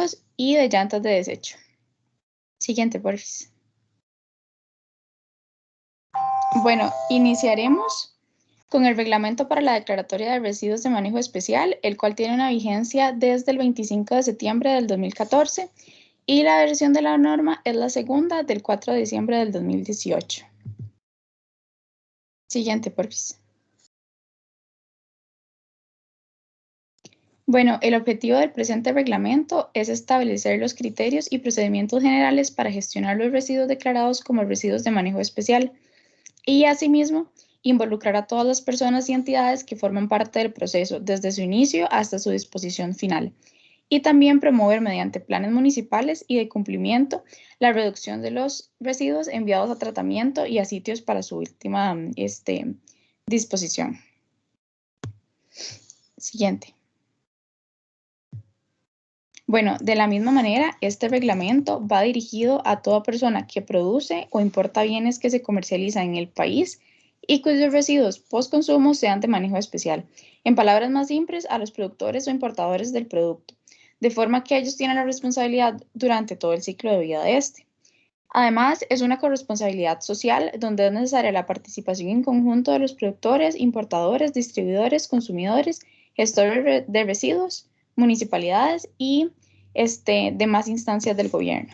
químicos y de llantas de desecho. Siguiente, por favor. Bueno, iniciaremos con el reglamento para la declaratoria de residuos de manejo especial, el cual tiene una vigencia desde el 25 de septiembre del 2014 y la versión de la norma es la segunda del 4 de diciembre del 2018. Siguiente, por favor. Bueno, el objetivo del presente reglamento es establecer los criterios y procedimientos generales para gestionar los residuos declarados como residuos de manejo especial y, asimismo, involucrar a todas las personas y entidades que forman parte del proceso desde su inicio hasta su disposición final. Y también promover mediante planes municipales y de cumplimiento la reducción de los residuos enviados a tratamiento y a sitios para su última disposición. Siguiente. Bueno, de la misma manera, este reglamento va dirigido a toda persona que produce o importa bienes que se comercializan en el país y cuyos residuos postconsumo sean de manejo especial. En palabras más simples, a los productores o importadores del producto, de forma que ellos tienen la responsabilidad durante todo el ciclo de vida de este. Además, es una corresponsabilidad social donde es necesaria la participación en conjunto de los productores, importadores, distribuidores, consumidores, gestores de residuos, municipalidades y demás instancias del gobierno.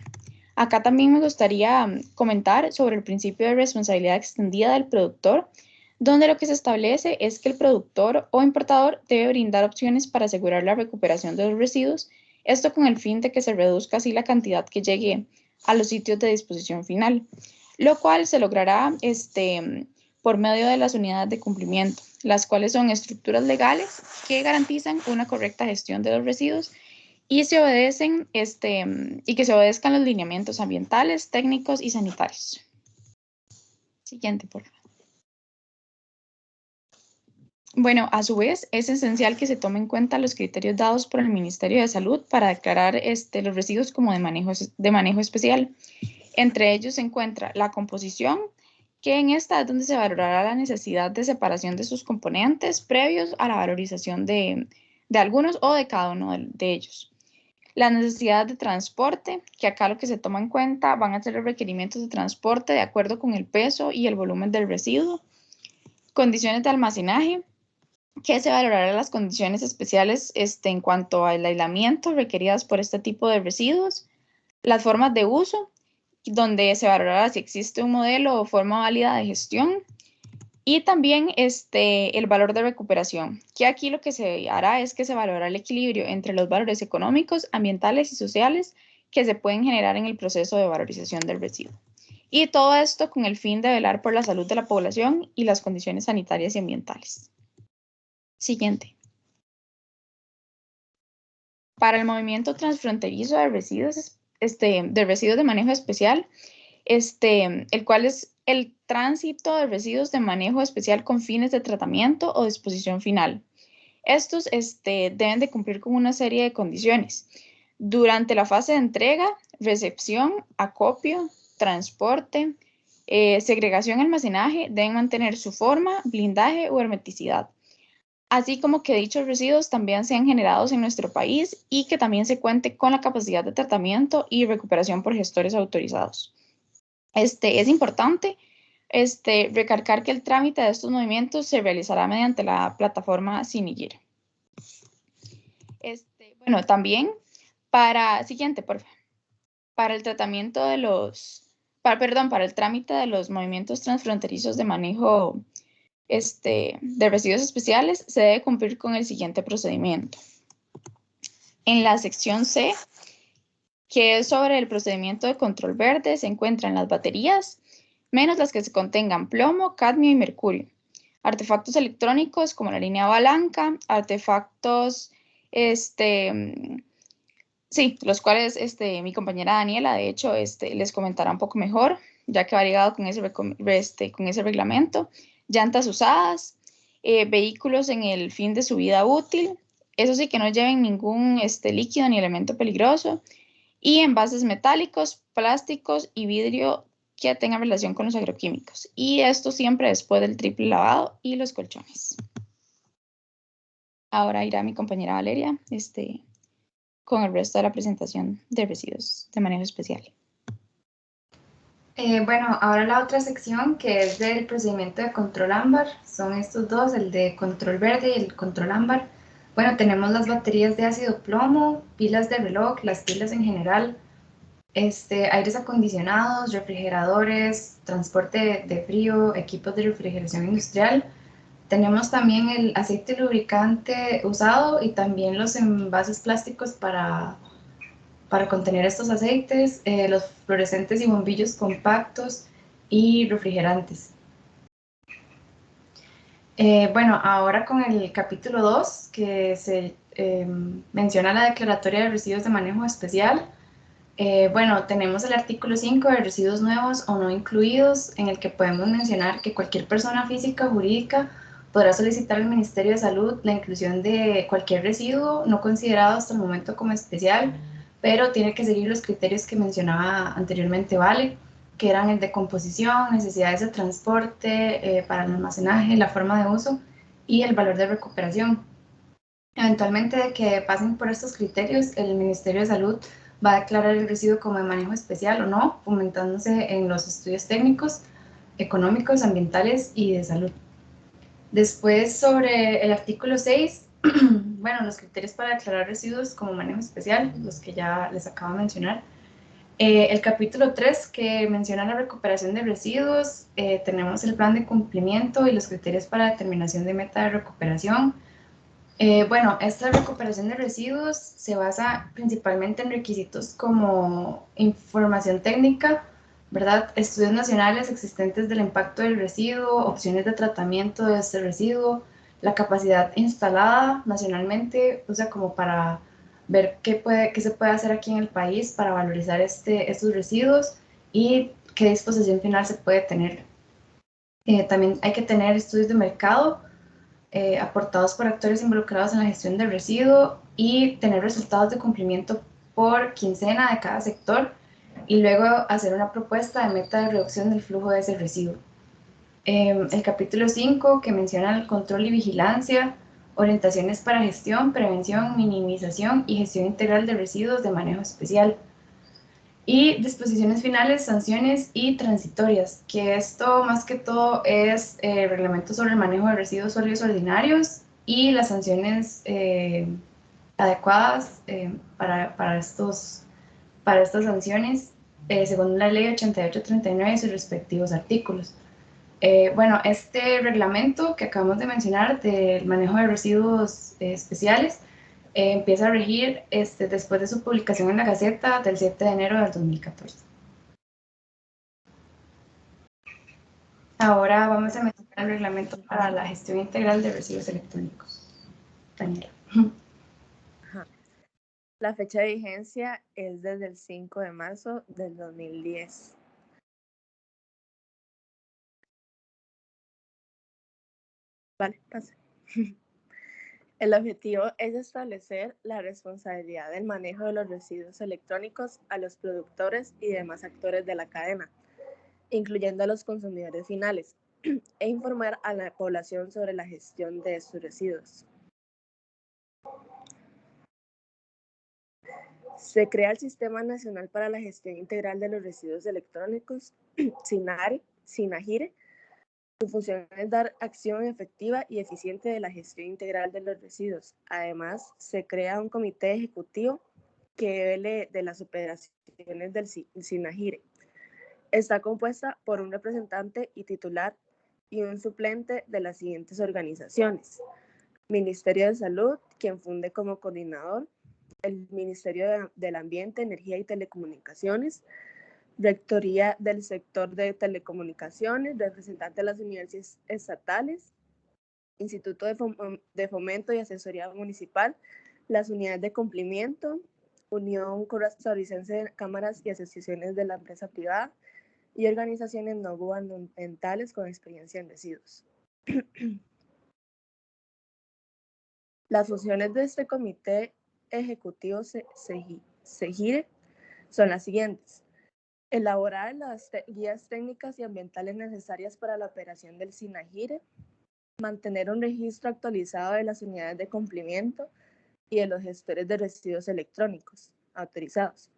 Acá también me gustaría comentar sobre el principio de responsabilidad extendida del productor, donde lo que se establece es que el productor o importador debe brindar opciones para asegurar la recuperación de los residuos, esto con el fin de que se reduzca así la cantidad que llegue a los sitios de disposición final, lo cual se logrará por medio de las unidades de cumplimiento, las cuales son estructuras legales que garantizan una correcta gestión de los residuos y se obedecen y que se obedezcan los lineamientos ambientales, técnicos y sanitarios. Siguiente, por favor. Bueno, a su vez, es esencial que se tomen en cuenta los criterios dados por el Ministerio de Salud para declarar los residuos como de manejo especial. Entre ellos se encuentra la composición, que en esta es donde se valorará la necesidad de separación de sus componentes previos a la valorización de algunos o de cada uno de ellos. La necesidad de transporte, que acá lo que se toma en cuenta van a ser los requerimientos de transporte de acuerdo con el peso y el volumen del residuo. Condiciones de almacenaje, que se valorarán las condiciones especiales en cuanto al aislamiento requeridas por este tipo de residuos. Las formas de uso, donde se valorará si existe un modelo o forma válida de gestión. Y también el valor de recuperación, que aquí lo que se hará es que se valorará el equilibrio entre los valores económicos, ambientales y sociales que se pueden generar en el proceso de valorización del residuo. Y todo esto con el fin de velar por la salud de la población y las condiciones sanitarias y ambientales. Siguiente. Para el movimiento transfronterizo de residuos, de manejo especial, el cual es el tránsito de residuos de manejo especial con fines de tratamiento o disposición final. Estos deben de cumplir con una serie de condiciones. Durante la fase de entrega, recepción, acopio, transporte, segregación y almacenaje deben mantener su forma, blindaje o hermeticidad, así como que dichos residuos también sean generados en nuestro país y que también se cuente con la capacidad de tratamiento y recuperación por gestores autorizados. Es importante recalcar que el trámite de estos movimientos se realizará mediante la plataforma Sinigir. Bueno, también siguiente, por favor. Para el tratamiento de para el trámite de los movimientos transfronterizos de manejo de residuos especiales, se debe cumplir con el siguiente procedimiento. En la sección C, que es sobre el procedimiento de control verde, se encuentran las baterías, menos las que se contengan plomo, cadmio y mercurio. Artefactos electrónicos como la línea blanca, artefactos, los cuales mi compañera Daniela, de hecho, les comentará un poco mejor, ya que va ligado con ese reglamento. Llantas usadas, vehículos en el fin de su vida útil, eso sí que no lleven ningún líquido ni elemento peligroso, y envases metálicos, plásticos y vidrio que tengan relación con los agroquímicos. Y esto siempre después del triple lavado y los colchones. Ahora irá mi compañera Valeria con el resto de la presentación de residuos de manejo especial. Bueno, ahora la otra sección que es del procedimiento de control ámbar, son estos dos, el de control verde y el control ámbar. Bueno, tenemos las baterías de ácido plomo, pilas de reloj, las pilas en general, aires acondicionados, refrigeradores, transporte de frío, equipos de refrigeración industrial. Tenemos también el aceite lubricante usado y también los envases plásticos para contener estos aceites, los fluorescentes y bombillos compactos y refrigerantes. Bueno, ahora con el capítulo 2, que se menciona la declaratoria de residuos de manejo especial. Bueno, tenemos el artículo 5 de residuos nuevos o no incluidos, en el que podemos mencionar que cualquier persona física o jurídica podrá solicitar al Ministerio de Salud la inclusión de cualquier residuo no considerado hasta el momento como especial, pero tiene que seguir los criterios que mencionaba anteriormente Vale, que eran el de composición, necesidades de transporte para el almacenaje, la forma de uso y el valor de recuperación. Eventualmente, de que pasen por estos criterios, el Ministerio de Salud va a declarar el residuo como de manejo especial o no, fomentándose en los estudios técnicos, económicos, ambientales y de salud. Después, sobre el artículo 6, bueno, los criterios para declarar residuos como manejo especial, los que ya les acabo de mencionar. El capítulo 3, que menciona la recuperación de residuos, tenemos el plan de cumplimiento y los criterios para determinación de meta de recuperación. Bueno, esta recuperación de residuos se basa principalmente en requisitos como información técnica, ¿verdad? Estudios nacionales existentes del impacto del residuo, opciones de tratamiento de este residuo, la capacidad instalada nacionalmente, o sea, como para ver qué se puede hacer aquí en el país para valorizar estos residuos y qué disposición final se puede tener. También hay que tener estudios de mercado aportados por actores involucrados en la gestión del residuo y tener resultados de cumplimiento por quincena de cada sector y luego hacer una propuesta de meta de reducción del flujo de ese residuo. El capítulo 5, que menciona el control y vigilancia, orientaciones para gestión, prevención, minimización y gestión integral de residuos de manejo especial. Y disposiciones finales, sanciones y transitorias, que esto más que todo es reglamento sobre el manejo de residuos sólidos ordinarios y las sanciones adecuadas para estas sanciones, según la ley 8839 y sus respectivos artículos. Bueno, este reglamento que acabamos de mencionar del manejo de residuos especiales empieza a regir después de su publicación en la Gaceta del 7 de enero del 2014. Ahora vamos a mencionar el reglamento para la gestión integral de residuos electrónicos. Daniela. La fecha de vigencia es desde el 5 de marzo del 2010. Vale, pase. El objetivo es establecer la responsabilidad del manejo de los residuos electrónicos a los productores y demás actores de la cadena, incluyendo a los consumidores finales, e informar a la población sobre la gestión de estos residuos. Se crea el Sistema Nacional para la Gestión Integral de los Residuos Electrónicos, SINAGIRE. Su función es dar acción efectiva y eficiente de la gestión integral de los residuos. Además, se crea un comité ejecutivo que vele de las operaciones del SINAGIRE. Está compuesta por un representante y titular y un suplente de las siguientes organizaciones: Ministerio de Salud, quien funde como coordinador; el Ministerio del Ambiente, Energía y Telecomunicaciones; Rectoría del sector de telecomunicaciones, representante de las universidades estatales, Instituto de Fomento y Asesoría Municipal, las unidades de cumplimiento, Unión Costarricense de Cámaras y Asociaciones de la Empresa Privada y organizaciones no gubernamentales con experiencia en residuos. Las funciones de este comité ejecutivo SEGIRE son las siguientes: elaborar las guías técnicas y ambientales necesarias para la operación del SINAGIRE, mantener un registro actualizado de las unidades de cumplimiento y de los gestores de residuos electrónicos autorizados.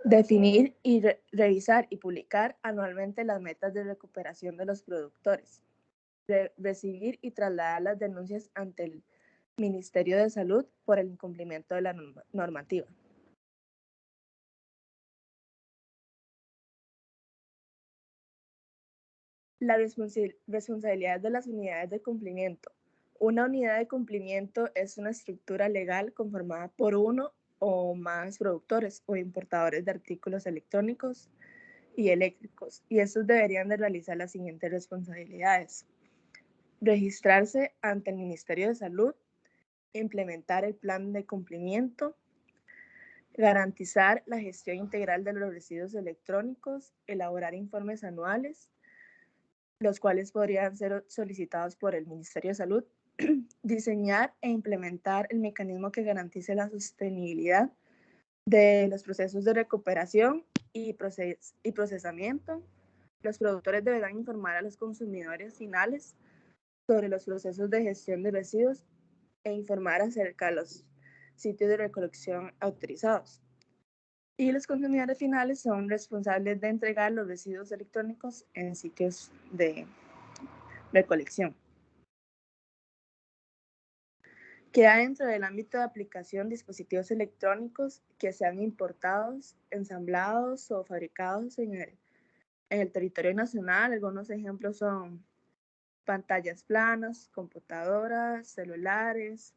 Definir y revisar y publicar anualmente las metas de recuperación de los productores. Recibir y trasladar las denuncias ante el Ministerio de Salud por el incumplimiento de la normativa. La responsabilidad de las unidades de cumplimiento. Una unidad de cumplimiento es una estructura legal conformada por uno o más productores o importadores de artículos electrónicos y eléctricos, y estos deberían de realizar las siguientes responsabilidades: registrarse ante el Ministerio de Salud, implementar el plan de cumplimiento, garantizar la gestión integral de los residuos electrónicos, elaborar informes anuales, los cuales podrían ser solicitados por el Ministerio de Salud, diseñar e implementar el mecanismo que garantice la sostenibilidad de los procesos de recuperación y procesamiento. Los productores deberán informar a los consumidores finales sobre los procesos de gestión de residuos e informar acerca de los sitios de recolección autorizados. Y los consumidores finales son responsables de entregar los residuos electrónicos en sitios de recolección. Queda dentro del ámbito de aplicación dispositivos electrónicos que sean importados, ensamblados o fabricados en el territorio nacional. Algunos ejemplos son pantallas planas, computadoras, celulares,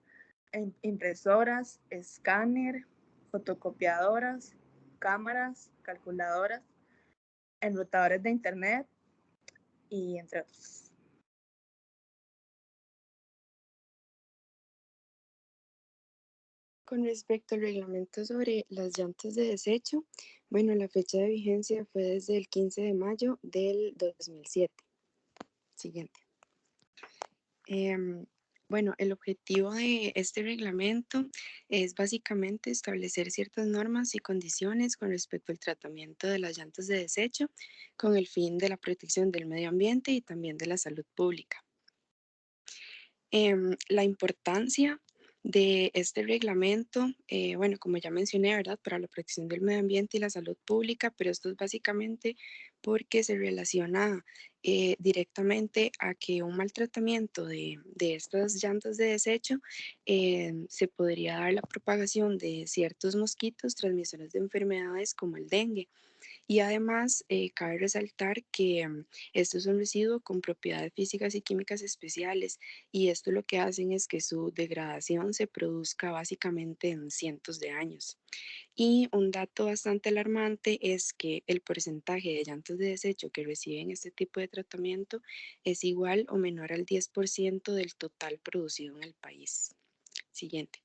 impresoras, escáner, fotocopiadoras, cámaras, calculadoras, enrutadores de internet y entre otros. Con respecto al reglamento sobre las llantas de desecho, bueno, la fecha de vigencia fue desde el 15 de mayo del 2007. Siguiente. Bueno, el objetivo de este reglamento es básicamente establecer ciertas normas y condiciones con respecto al tratamiento de las llantas de desecho con el fin de la protección del medio ambiente y también de la salud pública. La importancia de este reglamento, bueno, como ya mencioné, ¿verdad? Para la protección del medio ambiente y la salud pública, pero esto es básicamente porque se relaciona directamente a que un maltratamiento de estas llantas de desecho se podría dar la propagación de ciertos mosquitos transmisores de enfermedades como el dengue. Y además, cabe resaltar que esto es un residuo con propiedades físicas y químicas especiales, y esto lo que hacen es que su degradación se produzca básicamente en cientos de años. Y un dato bastante alarmante es que el porcentaje de llantas de desecho que reciben este tipo de tratamiento es igual o menor al 10% del total producido en el país. Siguiente.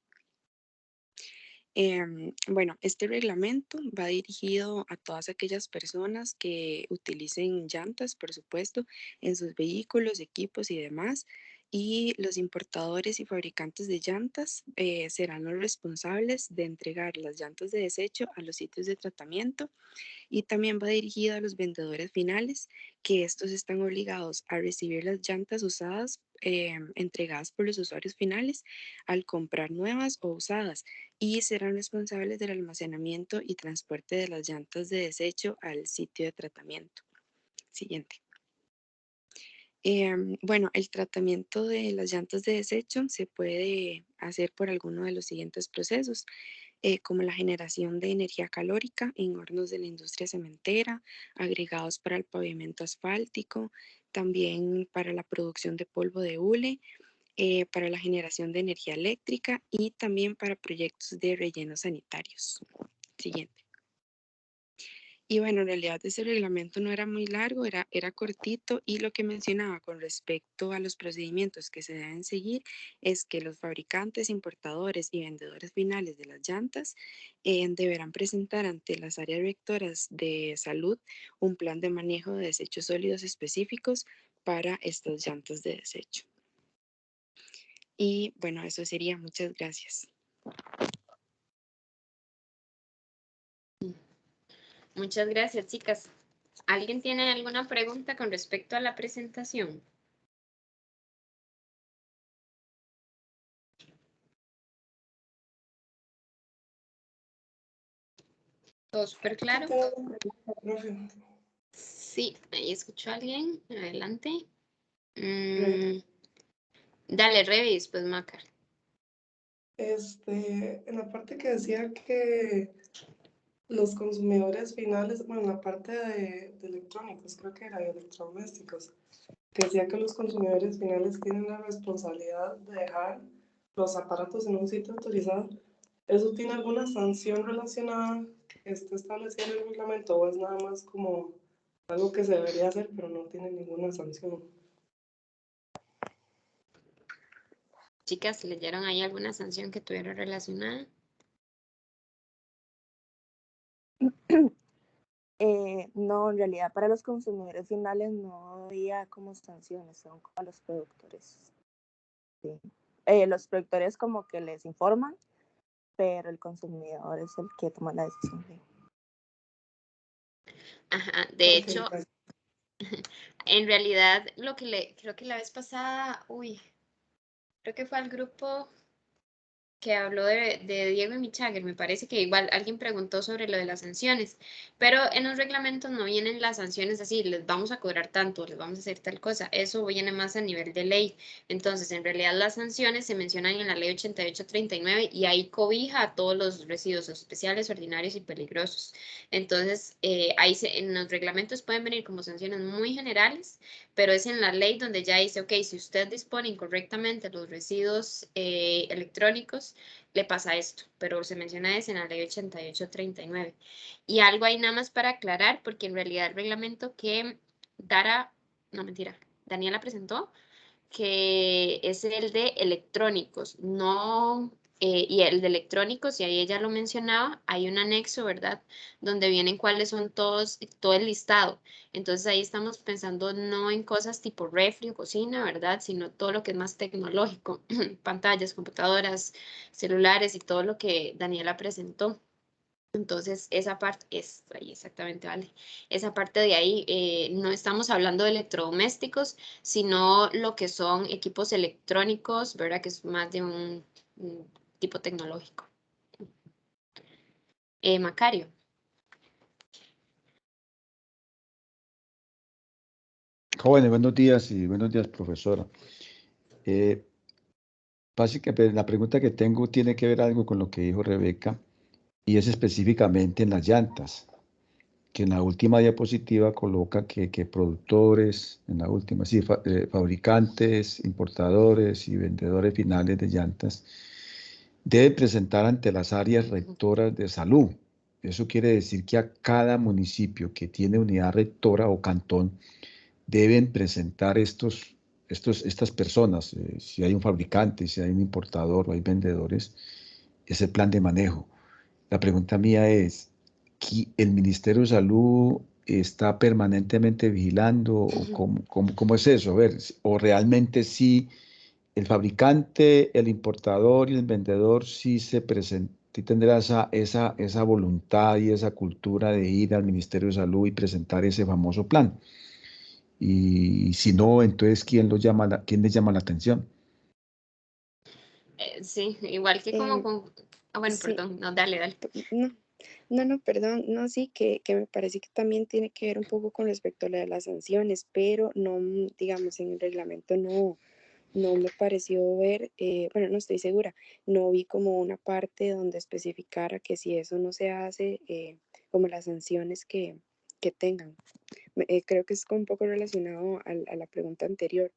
Bueno, este reglamento va dirigido a todas aquellas personas que utilicen llantas, por supuesto, en sus vehículos, equipos y demás. Y los importadores y fabricantes de llantas serán los responsables de entregar las llantas de desecho a los sitios de tratamiento, y también va dirigido a los vendedores finales, que estos están obligados a recibir las llantas usadas entregadas por los usuarios finales al comprar nuevas o usadas, y serán responsables del almacenamiento y transporte de las llantas de desecho al sitio de tratamiento. Siguiente. Bueno, el tratamiento de las llantas de desecho se puede hacer por alguno de los siguientes procesos, como la generación de energía calórica en hornos de la industria cementera, agregados para el pavimento asfáltico, también para la producción de polvo de hule, para la generación de energía eléctrica y también para proyectos de rellenos sanitarios. Siguiente. Y bueno, en realidad ese reglamento no era muy largo, era cortito, y lo que mencionaba con respecto a los procedimientos que se deben seguir es que los fabricantes, importadores y vendedores finales de las llantas deberán presentar ante las áreas rectoras de salud un plan de manejo de desechos sólidos específicos para estas llantas de desecho. Y bueno, eso sería. Muchas gracias. Muchas gracias, chicas. ¿Alguien tiene alguna pregunta con respecto a la presentación? ¿Todo súper claro? Tengo una pregunta, profe. Sí, ahí escuchó a alguien. Adelante. Re- Dale, Revis, pues, Macar. En la parte que decía que los consumidores finales, bueno, en la parte de electrónicos, creo que era de electrodomésticos, que decía que los consumidores finales tienen la responsabilidad de dejar los aparatos en un sitio autorizado. ¿Eso tiene alguna sanción relacionada que esté establecida en el reglamento o es nada más como algo que se debería hacer pero no tiene ninguna sanción? Chicas, ¿leyeron ahí alguna sanción que tuviera relacionada? No, en realidad para los consumidores finales no había como sanciones, son como los productores. Sí. Los productores como que les informan, pero el consumidor es el que toma la decisión. Sí. Ajá, de Ok, hecho, gracias. en realidad, creo que la vez pasada, creo que fue al grupo que habló de Diego y Michager, me parece que igual alguien preguntó sobre lo de las sanciones, pero en los reglamentos no vienen las sanciones así, les vamos a cobrar tanto, les vamos a hacer tal cosa, eso viene más a nivel de ley. Entonces, en realidad las sanciones se mencionan en la ley 8839 y ahí cobija a todos los residuos especiales, ordinarios y peligrosos. Entonces, en los reglamentos pueden venir como sanciones muy generales, pero es en la ley donde ya dice, ok, si usted dispone incorrectamente los residuos electrónicos, le pasa esto, pero se menciona es en la ley 8839. Y algo ahí nada más para aclarar, porque en realidad el reglamento que no mentira, Daniela presentó, que es el de electrónicos, no, y el de electrónicos, y ahí ella lo mencionaba, hay un anexo, ¿verdad? Donde vienen cuáles son todo el listado. Entonces ahí estamos pensando no en cosas tipo refri o cocina, ¿verdad? Sino todo lo que es más tecnológico, pantallas, computadoras, celulares y todo lo que Daniela presentó. Entonces, esa parte es ahí exactamente, vale. Esa parte de ahí, no estamos hablando de electrodomésticos, sino lo que son equipos electrónicos, ¿verdad? Que es más de un tipo tecnológico. Macario. Jóvenes, buenos días, profesora. Básicamente, la pregunta que tengo tiene que ver algo con lo que dijo Rebeca y es específicamente en las llantas, que en la última diapositiva coloca que productores, en la última, sí, fabricantes, importadores y vendedores finales de llantas deben presentar ante las áreas rectoras de salud. Eso quiere decir que a cada municipio que tiene unidad rectora o cantón deben presentar estas personas, si hay un fabricante, si hay un importador o hay vendedores, ese plan de manejo. La pregunta mía es, ¿el Ministerio de Salud está permanentemente vigilando o cómo es eso? A ver, o realmente sí el fabricante, el importador y el vendedor sí se presentan, sí tendrá esa voluntad y esa cultura de ir al Ministerio de Salud y presentar ese famoso plan. Y si no, entonces, ¿quién les llama la atención? Sí, igual que como Eh, con... bueno, sí, perdón, no, dale. no, perdón, no, sí, que me parece que también tiene que ver un poco con respecto a lo de las sanciones, pero no, digamos, en el reglamento no me pareció ver, bueno, no estoy segura, no vi como una parte donde especificara que si eso no se hace, como las sanciones que tengan. Creo que es un poco relacionado a la pregunta anterior,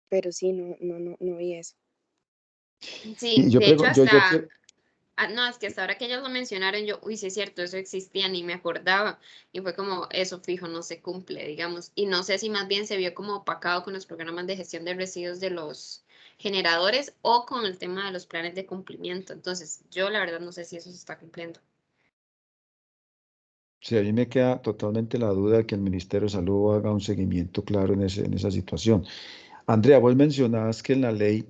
pero sí, no vi eso. Sí, Y yo, de hecho yo hasta... no, es que hasta ahora que ellos lo mencionaron, yo, uy, sí es cierto, eso existía, ni me acordaba. Y fue como, eso fijo, no se cumple, digamos. Y no sé si más bien se vio como opacado con los programas de gestión de residuos de los generadores o con el tema de los planes de cumplimiento. Entonces, yo la verdad no sé si eso se está cumpliendo. sí, a mí me queda totalmente la duda de que el Ministerio de Salud haga un seguimiento claro en esa situación. Andrea, vos mencionabas que en la ley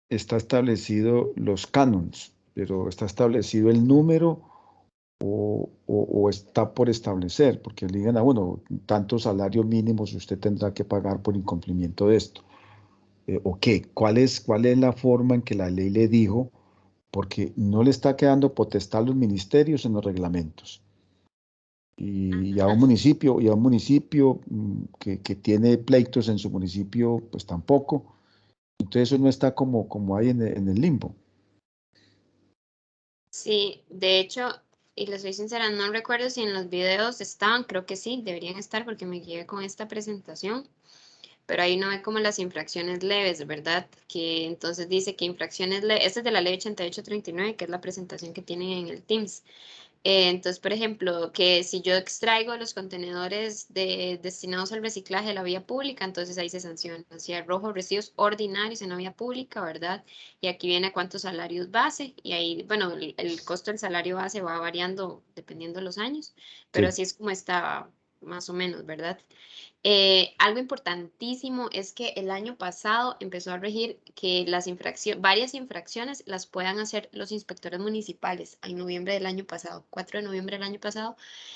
está establecido los canons, pero está establecido el número o está por establecer, porque le digan a uno, tantos salarios mínimos usted tendrá que pagar por incumplimiento de esto. ¿O qué? ¿Cuál es la forma en que la ley le dijo porque no le está quedando potestad a los ministerios en los reglamentos. Y a un municipio, que tiene pleitos en su municipio, pues tampoco. Entonces eso no está como ahí en el limbo. Sí, de hecho, y le soy sincera, no recuerdo si en los videos estaban, creo que sí, deberían estar porque me guié con esta presentación, pero ahí no ve como las infracciones leves, ¿verdad? Que entonces dice que infracciones leves, esta es de la ley 8839, que es la presentación que tienen en el Teams. Entonces, por ejemplo, que si yo extraigo los contenedores destinados al reciclaje de la vía pública, entonces ahí se sanciona. Si arrojo residuos ordinarios en la vía pública, ¿verdad? Y aquí viene cuántos salarios base, y ahí, bueno, el costo del salario base va variando dependiendo de los años, pero Sí. así es como está más o menos, ¿verdad? Algo importantísimo es que el año pasado empezó a regir que varias infracciones las puedan hacer los inspectores municipales. En noviembre del año pasado, 4 de noviembre del año pasado,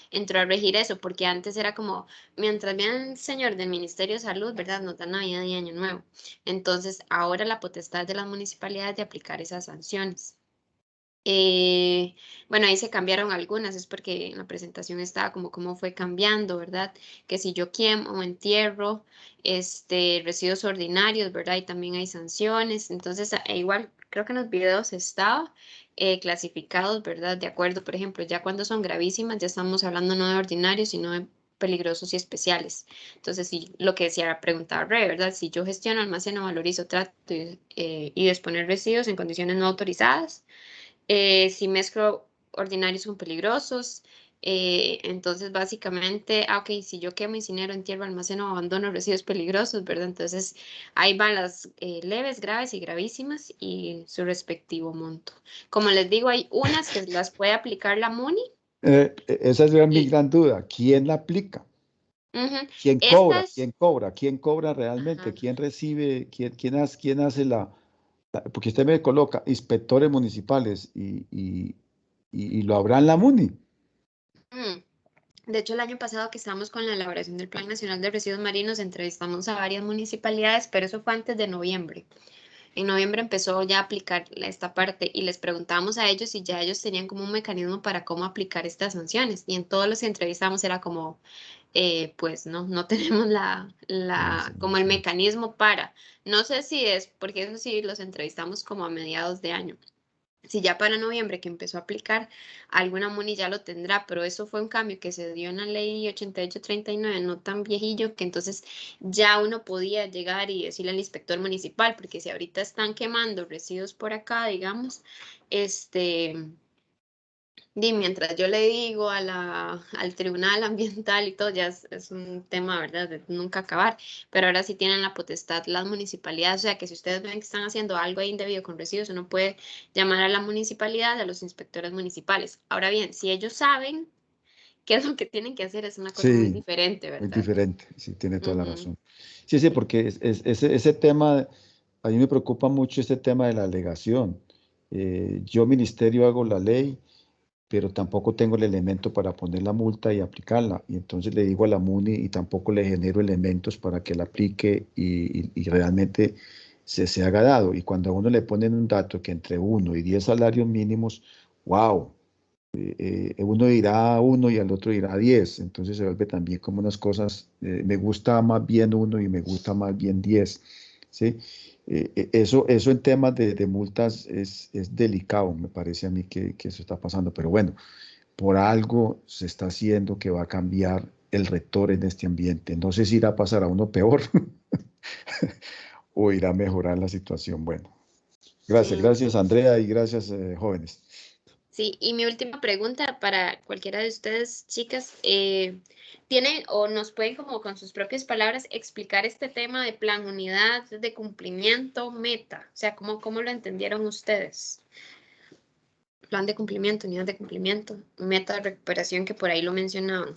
entró a regir eso, porque antes era como, mientras viene el señor del Ministerio de Salud, ¿verdad? Nos da Navidad y Año Nuevo. Entonces, ahora la potestad de las municipalidades de aplicar esas sanciones. Bueno, ahí se cambiaron algunas, es porque en la presentación estaba como cómo fue cambiando, ¿verdad? Que si yo quemo o entierro residuos ordinarios, ¿verdad? Y también hay sanciones. Entonces, igual creo que en los videos estaba clasificados, ¿verdad? De acuerdo, por ejemplo, ya cuando son gravísimas, ya estamos hablando no de ordinarios, sino de peligrosos y especiales. Entonces, si lo que decía, preguntaba Re, ¿verdad? Si yo gestiono, almaceno, valorizo, trato y disponer residuos en condiciones no autorizadas, si mezclo ordinarios con peligrosos, entonces básicamente, ok, si yo quemo, incinero, entierro, almaceno, abandono residuos peligrosos, ¿verdad? Entonces ahí van las leves, graves y gravísimas y su respectivo monto. Como les digo, hay unas que las puede aplicar la MUNI. Esa es mi Y, gran duda. ¿Quién la aplica? ujú, ¿Quién cobra? estas, ¿Quién cobra? ¿Quién cobra realmente? ajá. ¿Quién recibe? ¿Quién hace porque usted me coloca inspectores municipales y lo habrá en la MUNI? mm. De hecho, el año pasado que estábamos con la elaboración del Plan Nacional de Residuos Marinos, entrevistamos a varias municipalidades, pero eso fue antes de noviembre. En noviembre empezó ya a aplicar esta parte y les preguntábamos a ellos si ya ellos tenían como un mecanismo para cómo aplicar estas sanciones. Y en todos los que entrevistamos era como, pues no tenemos como el Sí. mecanismo para. No sé si es, porque eso sí los entrevistamos como a mediados de año. Si ya para noviembre que empezó a aplicar, alguna MUNI ya lo tendrá, pero eso fue un cambio que se dio en la ley 8839, no tan viejillo, que entonces ya uno podía llegar y decirle al inspector municipal, porque si ahorita están quemando residuos por acá, digamos, mientras yo le digo al tribunal ambiental y todo, ya es un tema, ¿verdad?, de nunca acabar, pero ahora sí tienen la potestad las municipalidades, o sea que si ustedes ven que están haciendo algo indebido con residuos, uno puede llamar a la municipalidad, a los inspectores municipales. Ahora bien, si ellos saben qué es lo que tienen que hacer, es una cosa muy Sí, diferente, muy ¿verdad? diferente. Sí, tiene toda la Ujú, razón. Sí, sí, porque ese tema, a mí me preocupa mucho este tema de la alegación. Yo, ministerio, hago la ley, pero tampoco tengo el elemento para poner la multa y aplicarla. Y entonces le digo a la MUNI y tampoco le genero elementos para que la aplique y realmente se haga dado. Y cuando a uno le ponen un dato que entre 1 y 10 salarios mínimos, wow, uno dirá 1 y al otro dirá 10. Entonces se vuelve también como unas cosas, me gusta más bien 1 y me gusta más bien 10. ¿Sí? Eso en temas de multas es delicado, me parece a mí que eso está pasando, pero bueno, por algo se está haciendo que va a cambiar el rector en este ambiente. No sé si irá a pasar a uno peor o irá a mejorar la situación. Bueno, sí. gracias Andrea y gracias jóvenes. Sí, y mi última pregunta para cualquiera de ustedes, chicas, ¿tienen o nos pueden como con sus propias palabras explicar este tema de plan, unidad de cumplimiento, meta? O sea, ¿cómo lo entendieron ustedes? Plan de cumplimiento, unidad de cumplimiento, meta de recuperación que por ahí lo mencionaban.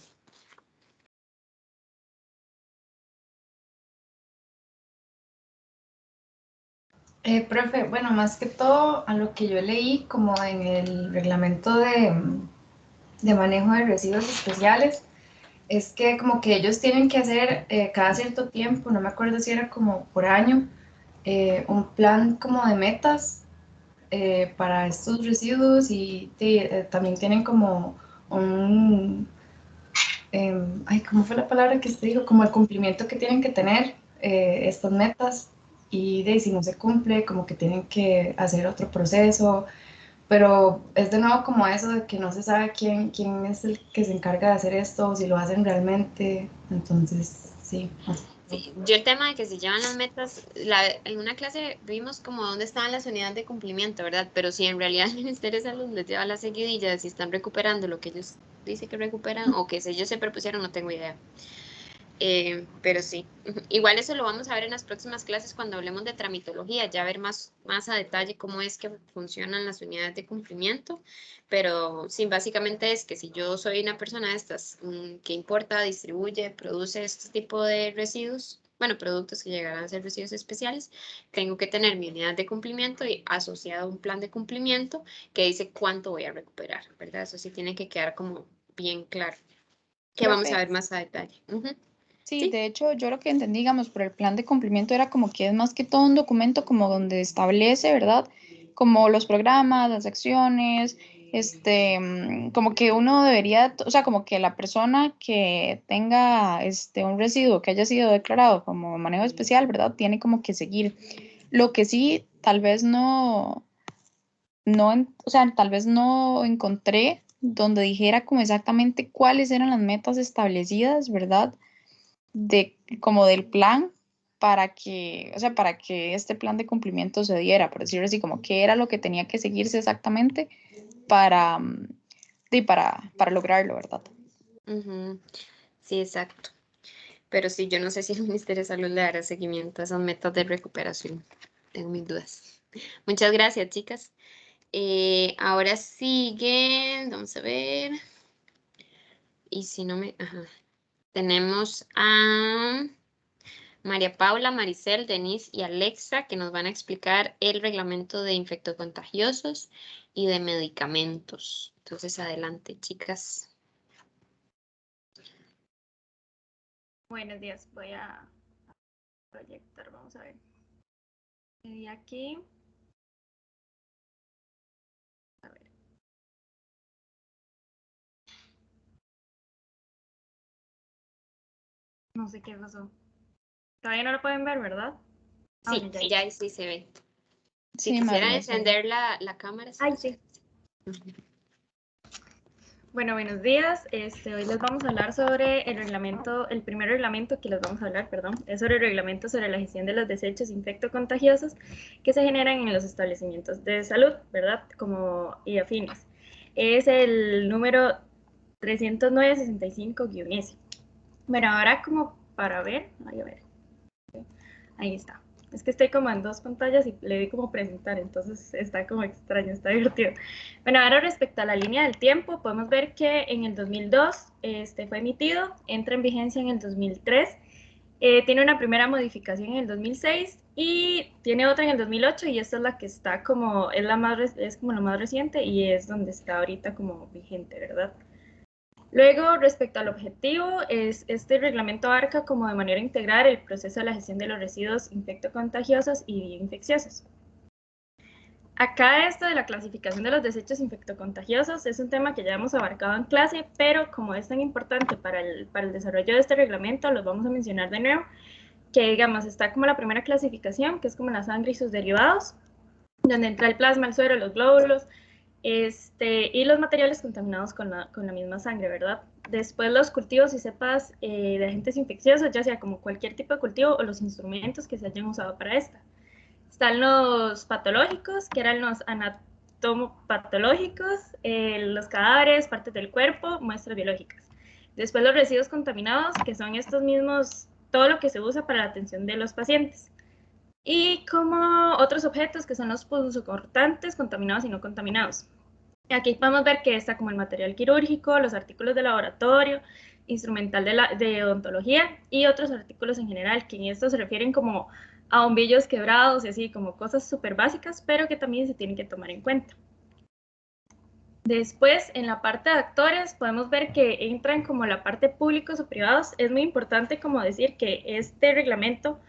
Profe, bueno, más que todo a lo que yo leí como en el reglamento de manejo de residuos especiales, es que como que ellos tienen que hacer cada cierto tiempo, no me acuerdo si era como por año, un plan como de metas para estos residuos y también tienen como un, ¿cómo fue la palabra que usted dijo? Como el cumplimiento que tienen que tener estas metas y si no se cumple, como que tienen que hacer otro proceso, pero es de nuevo como eso de que no se sabe quién es el que se encarga de hacer esto, o si lo hacen realmente, entonces sí. Sí, yo el tema de que se llevan las metas, en una clase vimos como dónde estaban las unidades de cumplimiento, ¿verdad? Pero si en realidad el Ministerio de Salud les lleva la seguidilla de si están recuperando lo que ellos dicen que recuperan o que ellos se propusieron, no tengo idea. Pero sí, igual eso lo vamos a ver en las próximas clases cuando hablemos de tramitología, ya ver más a detalle cómo es que funcionan las unidades de cumplimiento, pero sí, básicamente es que si yo soy una persona de estas que importa, distribuye, produce este tipo de residuos, bueno, productos que llegarán a ser residuos especiales, tengo que tener mi unidad de cumplimiento y asociado a un plan de cumplimiento que dice cuánto voy a recuperar, ¿verdad? Eso sí tiene que quedar como bien claro, que vamos a ver más a detalle. Sí, Sí. de hecho, yo lo que entendí, digamos, por el plan de cumplimiento era como que es más que todo un documento como donde establece, ¿verdad? Como los programas, las acciones, como que uno debería, o sea, como que la persona que tenga un residuo que haya sido declarado como manejo especial, ¿verdad? Tiene como que seguir. Lo que sí, tal vez o sea, tal vez no encontré donde dijera como exactamente cuáles eran las metas establecidas, ¿verdad? Como del plan para que, o sea, para que este plan de cumplimiento se diera, por decirlo así, como qué era lo que tenía que seguirse exactamente para, para lograrlo, ¿verdad? Sí, exacto. Pero sí, yo no sé si el Ministerio de Salud le dará seguimiento a esas metas de recuperación. Tengo mis dudas. Muchas gracias, chicas. Ahora siguen, vamos a ver. Y si no me... Ajá. Tenemos a María Paula, Maricel, Denise y Alexa que nos van a explicar el reglamento de infectocontagiosos y de medicamentos. Entonces, adelante, chicas. Buenos días, voy a proyectar, vamos a ver. Y aquí. A ver. No sé qué pasó. Todavía no lo pueden ver, ¿verdad? Sí, bueno, ya sí se ve. Si Sí, quisiera María, sí. encender la cámara. Ay, sí. Bueno, buenos días. Hoy les vamos a hablar sobre el reglamento, el primer reglamento que les vamos a hablar, perdón, es sobre el reglamento sobre la gestión de los desechos infectocontagiosos que se generan en los establecimientos de salud, ¿verdad? Como y afines. Es el número 309-65-S. Bueno, ahora como para ver, a ver, ahí está. Es que estoy como en dos pantallas y le di como presentar, entonces está como extraño, está divertido. Bueno, ahora respecto a la línea del tiempo, podemos ver que en el 2002 fue emitido, entra en vigencia en el 2003, tiene una primera modificación en el 2006 y tiene otra en el 2008 y esta es la que está como, es como la más reciente y es donde está ahorita como vigente, ¿verdad? Luego, respecto al objetivo, este reglamento abarca como de manera integral el proceso de la gestión de los residuos infectocontagiosos y bioinfecciosos. Acá esto de la clasificación de los desechos infectocontagiosos es un tema que ya hemos abarcado en clase, pero como es tan importante para el desarrollo de este reglamento, los vamos a mencionar de nuevo, que digamos está como la primera clasificación, que es como la sangre y sus derivados, donde entra el plasma, el suero, los glóbulos, y los materiales contaminados con la misma sangre, ¿verdad? Después los cultivos y cepas de agentes infecciosos, ya sea como cualquier tipo de cultivo o los instrumentos que se hayan usado para esta. Están los patológicos, que eran los anatomopatológicos, los cadáveres, partes del cuerpo, muestras biológicas. Después los residuos contaminados, que son estos mismos, todo lo que se usa para la atención de los pacientes. Y como otros objetos que son los punzocortantes contaminados y no contaminados. Aquí podemos ver que está como el material quirúrgico, los artículos de laboratorio, instrumental de odontología y otros artículos en general, que en esto se refieren como a bombillos quebrados y así, como cosas súper básicas, pero que también se tienen que tomar en cuenta. Después, en la parte de actores, podemos ver que entran como la parte públicos o privados. Es muy importante como decir que este reglamento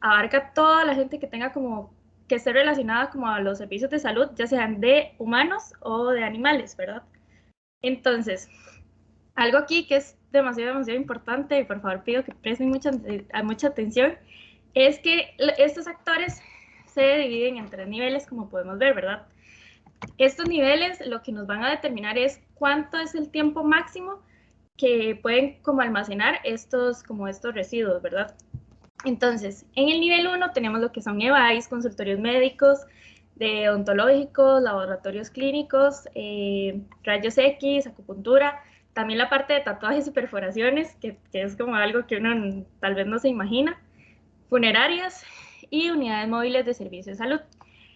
abarca toda la gente que tenga como que esté relacionada como a los servicios de salud, ya sean de humanos o de animales, ¿verdad? Entonces, algo aquí que es demasiado importante, y por favor pido que presten mucha atención, es que estos actores se dividen en 3 niveles, como podemos ver, ¿verdad? Estos niveles lo que nos van a determinar es cuánto es el tiempo máximo que pueden como almacenar estos residuos, ¿verdad? Entonces, en el nivel 1 tenemos lo que son EVAIS, consultorios médicos, de odontológicos, laboratorios clínicos, rayos X, acupuntura, también la parte de tatuajes y perforaciones, que es como algo que uno tal vez no se imagina, funerarias y unidades móviles de servicio de salud.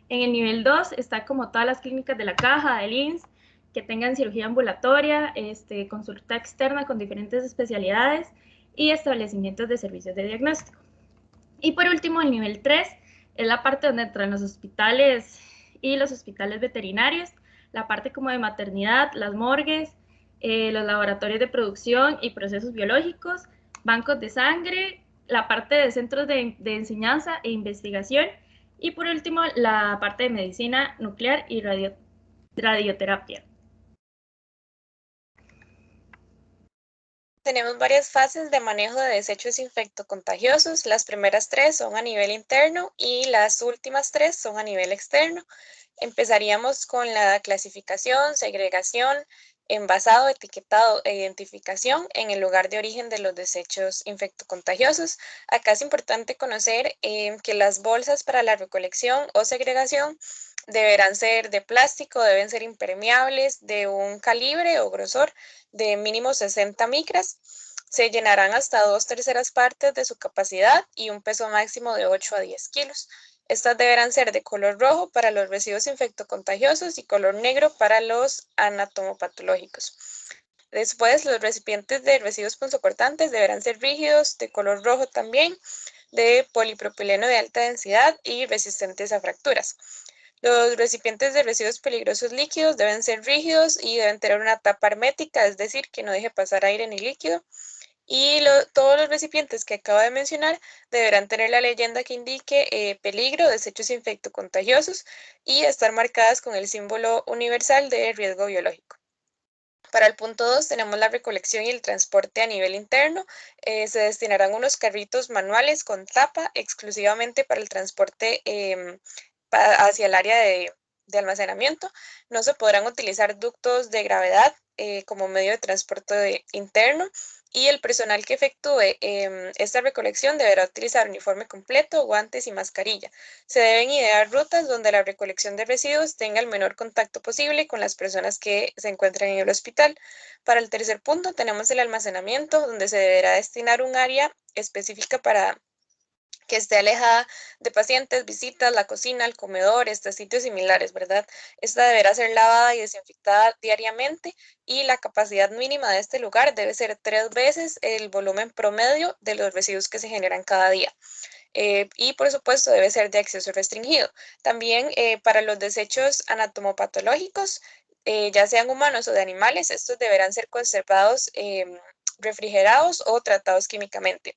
En el nivel 2 está como todas las clínicas de la Caja, del INSS, que tengan cirugía ambulatoria, consulta externa con diferentes especialidades y establecimientos de servicios de diagnóstico. Y por último, el nivel 3 es la parte donde entran los hospitales y los hospitales veterinarios, la parte como de maternidad, las morgues, los laboratorios de producción y procesos biológicos, bancos de sangre, la parte de centros de enseñanza e investigación y por último la parte de medicina nuclear y radioterapia. Tenemos varias fases de manejo de desechos infectocontagiosos. Las primeras 3 son a nivel interno y las últimas 3 son a nivel externo. Empezaríamos con la clasificación, segregación, envasado, etiquetado e identificación en el lugar de origen de los desechos infectocontagiosos. Acá es importante conocer que las bolsas para la recolección o segregación deberán ser de plástico, deben ser impermeables, de un calibre o grosor de mínimo 60 micras. Se llenarán hasta 2/3 partes de su capacidad y un peso máximo de 8 a 10 kilos. Estas deberán ser de color rojo para los residuos infectocontagiosos y color negro para los anatomopatológicos. Después, los recipientes de residuos punzocortantes deberán ser rígidos, de color rojo también, de polipropileno de alta densidad y resistentes a fracturas. Los recipientes de residuos peligrosos líquidos deben ser rígidos y deben tener una tapa hermética, es decir, que no deje pasar aire ni líquido. Y todos los recipientes que acabo de mencionar deberán tener la leyenda que indique peligro, desechos infectocontagiosos y estar marcadas con el símbolo universal de riesgo biológico. Para el punto 2 tenemos la recolección y el transporte a nivel interno. Se destinarán unos carritos manuales con tapa exclusivamente para el transporte hacia el área de almacenamiento. No se podrán utilizar ductos de gravedad como medio de transporte interno. Y el personal que efectúe esta recolección deberá utilizar uniforme completo, guantes y mascarilla. Se deben idear rutas donde la recolección de residuos tenga el menor contacto posible con las personas que se encuentran en el hospital. Para el tercer punto tenemos el almacenamiento, donde se deberá destinar un área específica para que esté alejada de pacientes, visitas, la cocina, el comedor, sitios similares, ¿verdad? Esta deberá ser lavada y desinfectada diariamente y la capacidad mínima de este lugar debe ser 3 veces el volumen promedio de los residuos que se generan cada día. Y por supuesto debe ser de acceso restringido. También para los desechos anatomopatológicos, ya sean humanos o de animales, estos deberán ser conservados refrigerados o tratados químicamente.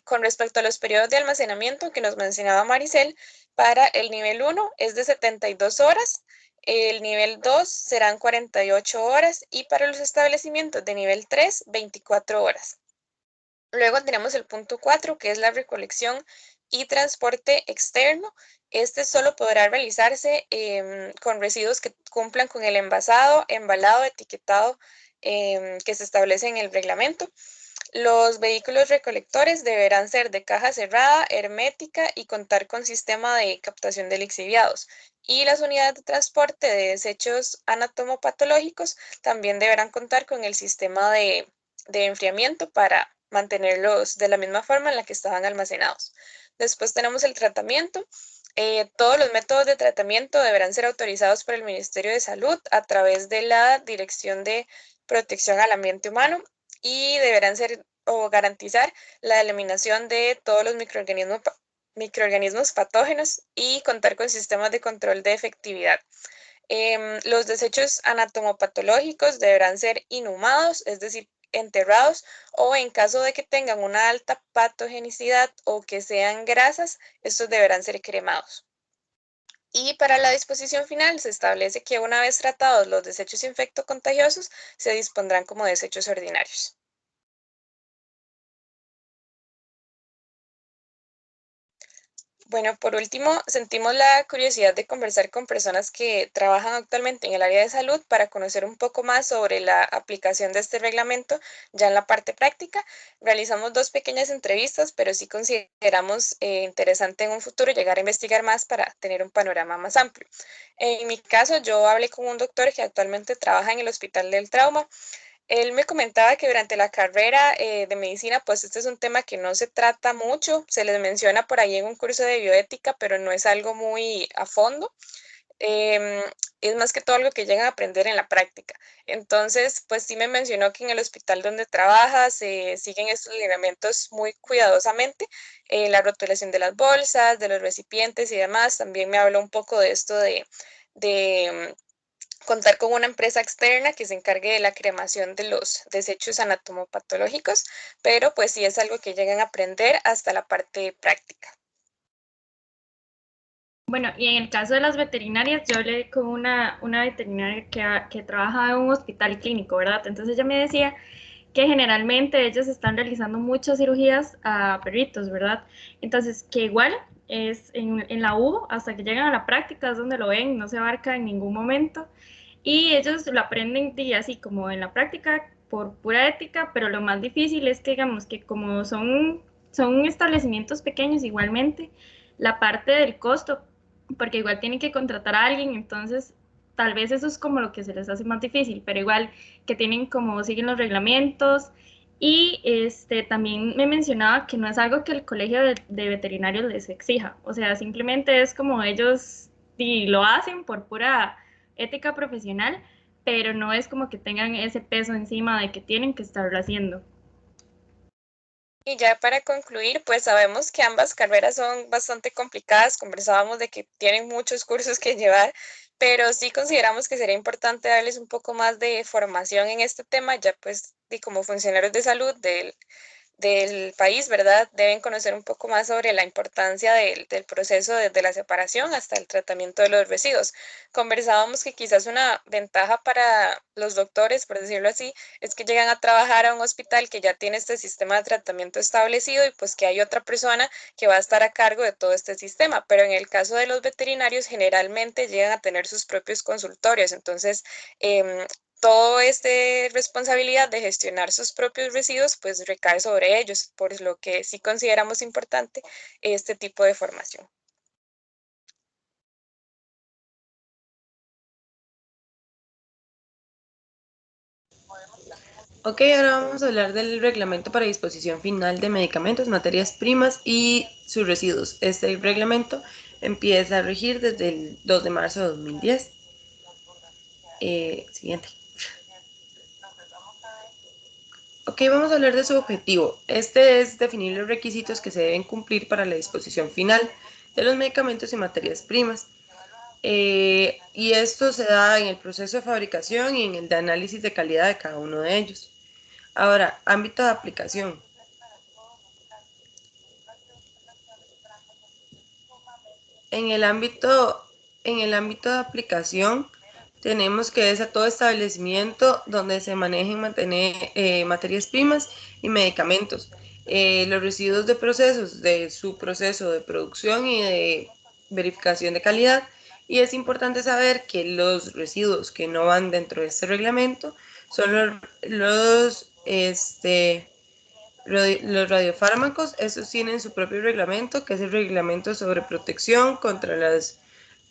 Con respecto a los periodos de almacenamiento que nos mencionaba Maricel, para el nivel 1 es de 72 horas, el nivel 2 serán 48 horas y para los establecimientos de nivel 3, 24 horas. Luego tenemos el punto 4, que es la recolección y transporte externo. Este solo podrá realizarse con residuos que cumplan con el envasado, embalado, etiquetado que se establece en el reglamento. Los vehículos recolectores deberán ser de caja cerrada, hermética y contar con sistema de captación de lixiviados. Y las unidades de transporte de desechos anatomopatológicos también deberán contar con el sistema de enfriamiento para mantenerlos de la misma forma en la que estaban almacenados. Después tenemos el tratamiento. Todos los métodos de tratamiento deberán ser autorizados por el Ministerio de Salud a través de la Dirección de Protección al Ambiente Humano y deberán ser o garantizar la eliminación de todos los microorganismos patógenos y contar con sistemas de control de efectividad. Los desechos anatomopatológicos deberán ser inhumados, es decir, enterrados, o en caso de que tengan una alta patogenicidad o que sean grasas, estos deberán ser cremados. Y para la disposición final se establece que una vez tratados los desechos infectocontagiosos, se dispondrán como desechos ordinarios. Bueno, por último, sentimos la curiosidad de conversar con personas que trabajan actualmente en el área de salud para conocer un poco más sobre la aplicación de este reglamento ya en la parte práctica. Realizamos 2 pequeñas entrevistas, pero sí consideramos interesante en un futuro llegar a investigar más para tener un panorama más amplio. En mi caso, yo hablé con un doctor que actualmente trabaja en el Hospital del Trauma. Él me comentaba que durante la carrera de medicina, pues este es un tema que no se trata mucho, se les menciona por ahí en un curso de bioética, pero no es algo muy a fondo. Em, es más que todo algo que llegan a aprender en la práctica. Entonces, pues sí me mencionó que en el hospital donde trabaja se siguen estos lineamientos muy cuidadosamente, la rotulación de las bolsas, de los recipientes y demás. También me habló un poco de esto de contar con una empresa externa que se encargue de la cremación de los desechos anatomopatológicos, pero pues sí es algo que llegan a aprender hasta la parte práctica. Bueno, y en el caso de las veterinarias, yo hablé con una veterinaria que trabaja en un hospital clínico, ¿verdad? Entonces ella me decía que generalmente ellos están realizando muchas cirugías a perritos, ¿verdad? Entonces, que igual es en la U, hasta que llegan a la práctica, es donde lo ven, no se abarca en ningún momento. Y ellos lo aprenden así como en la práctica por pura ética, pero lo más difícil es que digamos que como son establecimientos pequeños igualmente, la parte del costo, porque igual tienen que contratar a alguien, entonces tal vez eso es como lo que se les hace más difícil, pero igual que tienen como siguen los reglamentos. Y también me mencionaba que no es algo que el colegio de veterinarios les exija, o sea, simplemente es como ellos sí, lo hacen por pura ética profesional, pero no es como que tengan ese peso encima de que tienen que estarlo haciendo. Y ya para concluir, pues sabemos que ambas carreras son bastante complicadas, conversábamos de que tienen muchos cursos que llevar, pero sí consideramos que sería importante darles un poco más de formación en este tema, ya pues y como funcionarios de salud del país, ¿verdad? Deben conocer un poco más sobre la importancia del proceso desde la separación hasta el tratamiento de los residuos. Conversábamos que quizás una ventaja para los doctores, por decirlo así, es que llegan a trabajar a un hospital que ya tiene este sistema de tratamiento establecido y pues que hay otra persona que va a estar a cargo de todo este sistema. Pero en el caso de los veterinarios, generalmente llegan a tener sus propios consultorios. Entonces, toda esta responsabilidad de gestionar sus propios residuos pues recae sobre ellos, por lo que sí consideramos importante este tipo de formación. Ok, ahora vamos a hablar del reglamento para disposición final de medicamentos, materias primas y sus residuos. Este reglamento empieza a regir desde el 2 de marzo de 2010. Siguiente. Ok, vamos a hablar de su objetivo. Este es definir los requisitos que se deben cumplir para la disposición final de los medicamentos y materias primas. Y esto se da en el proceso de fabricación y en el de análisis de calidad de cada uno de ellos. Ahora, ámbito de aplicación. En el ámbito de aplicación, tenemos que es a todo establecimiento donde se manejen materias primas y medicamentos. Los residuos de procesos, de su proceso de producción y de verificación de calidad. Y es importante saber que los residuos que no van dentro de este reglamento son los radiofármacos. Estos tienen su propio reglamento, que es el reglamento sobre protección contra las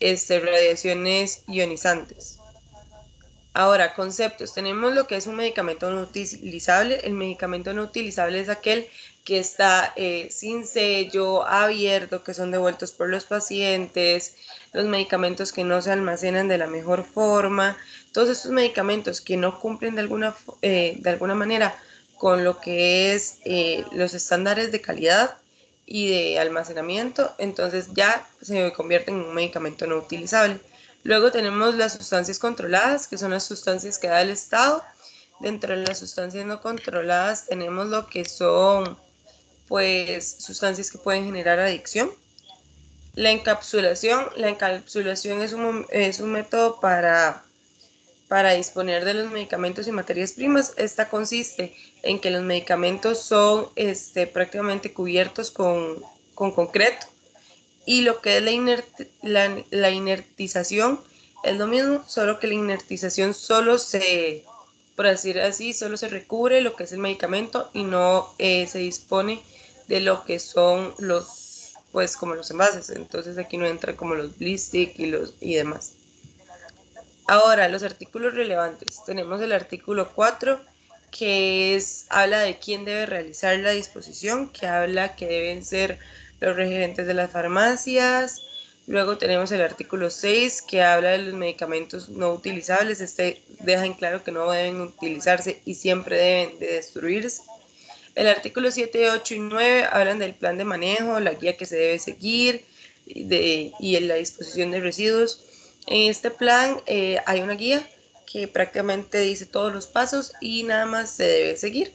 radiaciones ionizantes. Ahora, conceptos. Tenemos lo que es un medicamento no utilizable. El medicamento no utilizable es aquel que está sin sello, abierto, que son devueltos por los pacientes, los medicamentos que no se almacenan de la mejor forma. Todos estos medicamentos que no cumplen de alguna manera con lo que es los estándares de calidad y de almacenamiento, entonces ya se convierte en un medicamento no utilizable. Luego tenemos las sustancias controladas, que son las sustancias que da el Estado. Dentro de las sustancias no controladas tenemos lo que son, pues, sustancias que pueden generar adicción. La encapsulación es un método para disponer de los medicamentos y materias primas. Esta consiste en que los medicamentos son prácticamente cubiertos con concreto, y lo que es la inertización es lo mismo, solo que la inertización solo se, por decir así, solo se recubre lo que es el medicamento y no se dispone de lo que son los, pues como los envases. Entonces aquí no entra como los blistick y demás. Ahora, los artículos relevantes. Tenemos el artículo 4, que habla de quién debe realizar la disposición, que habla que deben ser los regentes de las farmacias. Luego tenemos el artículo 6, que habla de los medicamentos no utilizables. Este deja en claro que no deben utilizarse y siempre deben de destruirse. El artículo 7, 8 y 9 hablan del plan de manejo, la guía que se debe seguir y en la disposición de residuos. En este plan hay una guía que prácticamente dice todos los pasos y nada más se debe seguir.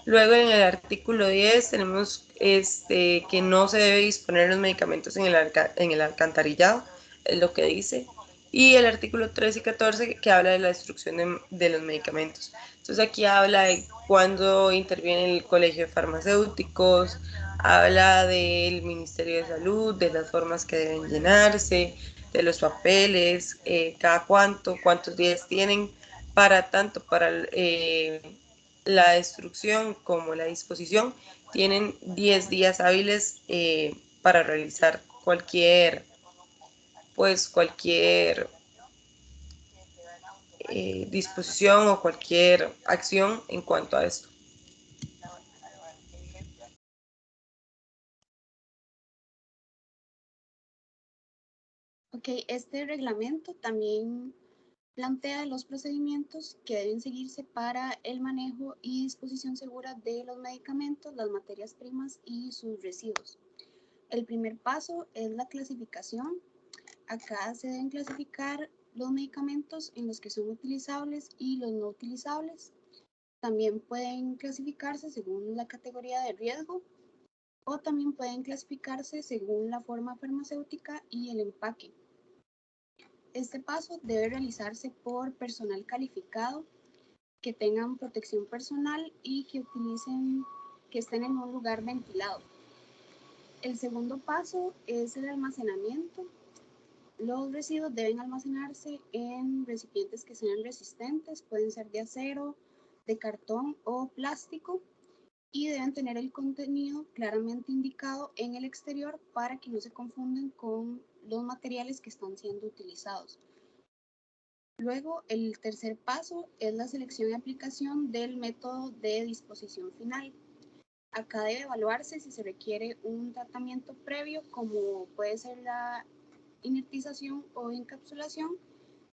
Luego en el artículo 10 tenemos que no se debe disponer los medicamentos en el alcantarillado, es lo que dice. Y el artículo 13 y 14 que habla de la destrucción de los medicamentos. Entonces aquí habla de cuándo interviene el Colegio de Farmacéuticos, habla del Ministerio de Salud, de las formas que deben llenarse, de los papeles, cada cuántos días tienen tanto para la destrucción como la disposición. Tienen 10 días hábiles para realizar cualquier disposición o cualquier acción en cuanto a esto. Ok, este reglamento también plantea los procedimientos que deben seguirse para el manejo y disposición segura de los medicamentos, las materias primas y sus residuos. El primer paso es la clasificación. Acá se deben clasificar los medicamentos en los que son utilizables y los no utilizables. También pueden clasificarse según la categoría de riesgo o también pueden clasificarse según la forma farmacéutica y el empaque. Este paso debe realizarse por personal calificado que tengan protección personal y que estén en un lugar ventilado. El segundo paso es el almacenamiento. Los residuos deben almacenarse en recipientes que sean resistentes, pueden ser de acero, de cartón o plástico, y deben tener el contenido claramente indicado en el exterior para que no se confundan con los materiales que están siendo utilizados. Luego, el tercer paso es la selección y aplicación del método de disposición final. Acá debe evaluarse si se requiere un tratamiento previo, como puede ser la inertización o encapsulación,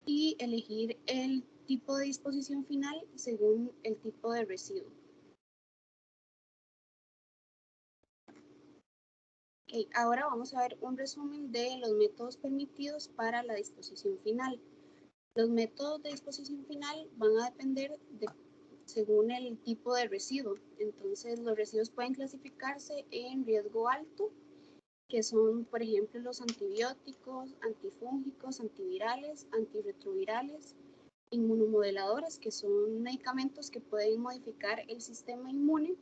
y elegir el tipo de disposición final según el tipo de residuo. Okay, ahora vamos a ver un resumen de los métodos permitidos para la disposición final. Los métodos de disposición final van a depender según el tipo de residuo. Entonces, los residuos pueden clasificarse en riesgo alto, que son, por ejemplo, los antibióticos, antifúngicos, antivirales, antirretrovirales, inmunomoduladores, que son medicamentos que pueden modificar el sistema inmune,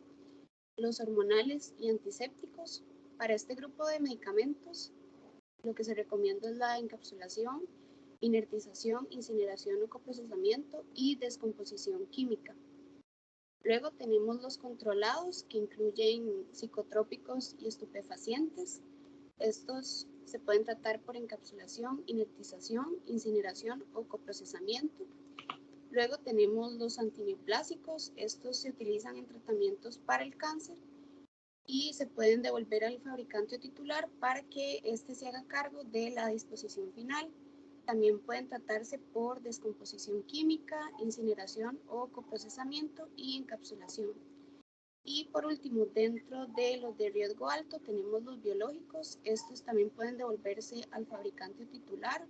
los hormonales y antisépticos. Para este grupo de medicamentos, lo que se recomienda es la encapsulación, inertización, incineración o coprocesamiento y descomposición química. Luego tenemos los controlados, que incluyen psicotrópicos y estupefacientes. Estos se pueden tratar por encapsulación, inertización, incineración o coprocesamiento. Luego tenemos los antineoplásicos. Estos se utilizan en tratamientos para el cáncer y se pueden devolver al fabricante titular para que éste se haga cargo de la disposición final. También pueden tratarse por descomposición química, incineración o coprocesamiento y encapsulación. Y por último, dentro de los de riesgo alto tenemos los biológicos. Estos también pueden devolverse al fabricante titular,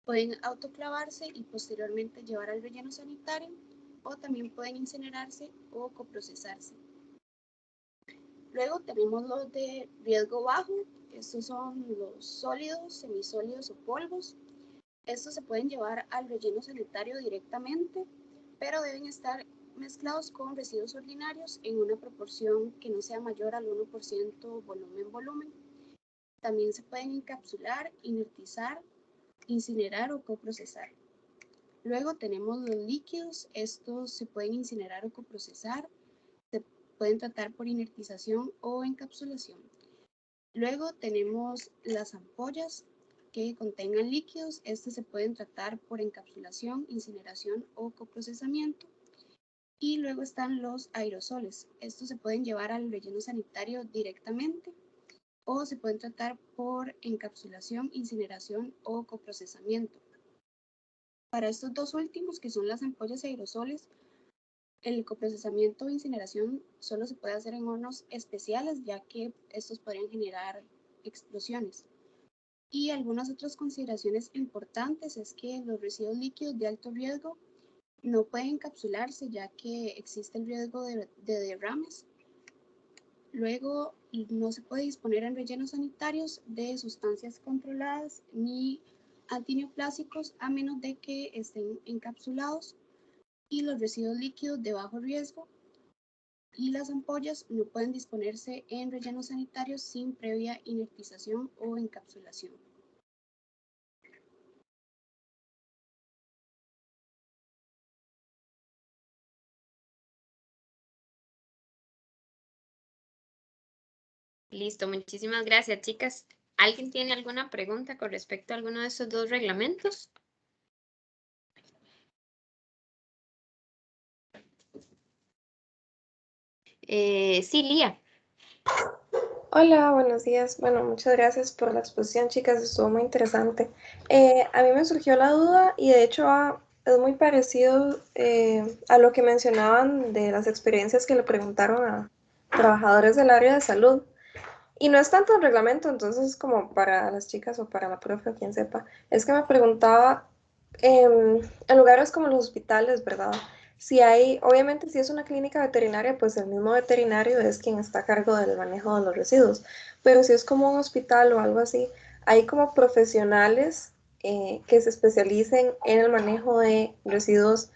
pueden autoclavarse y posteriormente llevar al relleno sanitario, o también pueden incinerarse o coprocesarse. Luego tenemos los de riesgo bajo. Estos son los sólidos, semisólidos o polvos. Estos se pueden llevar al relleno sanitario directamente, pero deben estar mezclados con residuos ordinarios en una proporción que no sea mayor al 1% volumen-volumen. También se pueden encapsular, inertizar, incinerar o coprocesar. Luego tenemos los líquidos. Estos se pueden incinerar o coprocesar. Se pueden tratar por inertización o encapsulación. Luego tenemos las ampollas que contengan líquidos. Estos se pueden tratar por encapsulación, incineración o coprocesamiento. Y luego están los aerosoles. Estos se pueden llevar al relleno sanitario directamente o se pueden tratar por encapsulación, incineración o coprocesamiento. Para estos dos últimos, que son las ampollas y aerosoles, el coprocesamiento o incineración solo se puede hacer en hornos especiales, ya que estos podrían generar explosiones. Y algunas otras consideraciones importantes es que los residuos líquidos de alto riesgo no pueden encapsularse, ya que existe el riesgo de derrames. Luego, no se puede disponer en rellenos sanitarios de sustancias controladas ni antineoplásicos a menos de que estén encapsulados. Y los residuos líquidos de bajo riesgo y las ampollas no pueden disponerse en rellenos sanitarios sin previa inertización o encapsulación. Listo, muchísimas gracias, chicas. ¿Alguien tiene alguna pregunta con respecto a alguno de estos dos reglamentos? Sí, Lía. Hola, buenos días. Bueno, muchas gracias por la exposición, chicas. Estuvo muy interesante. A mí me surgió la duda y de hecho es muy parecido a lo que mencionaban de las experiencias que le preguntaron a trabajadores del área de salud. Y no es tanto el reglamento, entonces como para las chicas o para la profe o quien sepa. Es que me preguntaba en lugares como los hospitales, ¿verdad? Si hay, obviamente si es una clínica veterinaria, pues el mismo veterinario es quien está a cargo del manejo de los residuos. Pero si es como un hospital o algo así, hay como profesionales que se especialicen en el manejo de residuos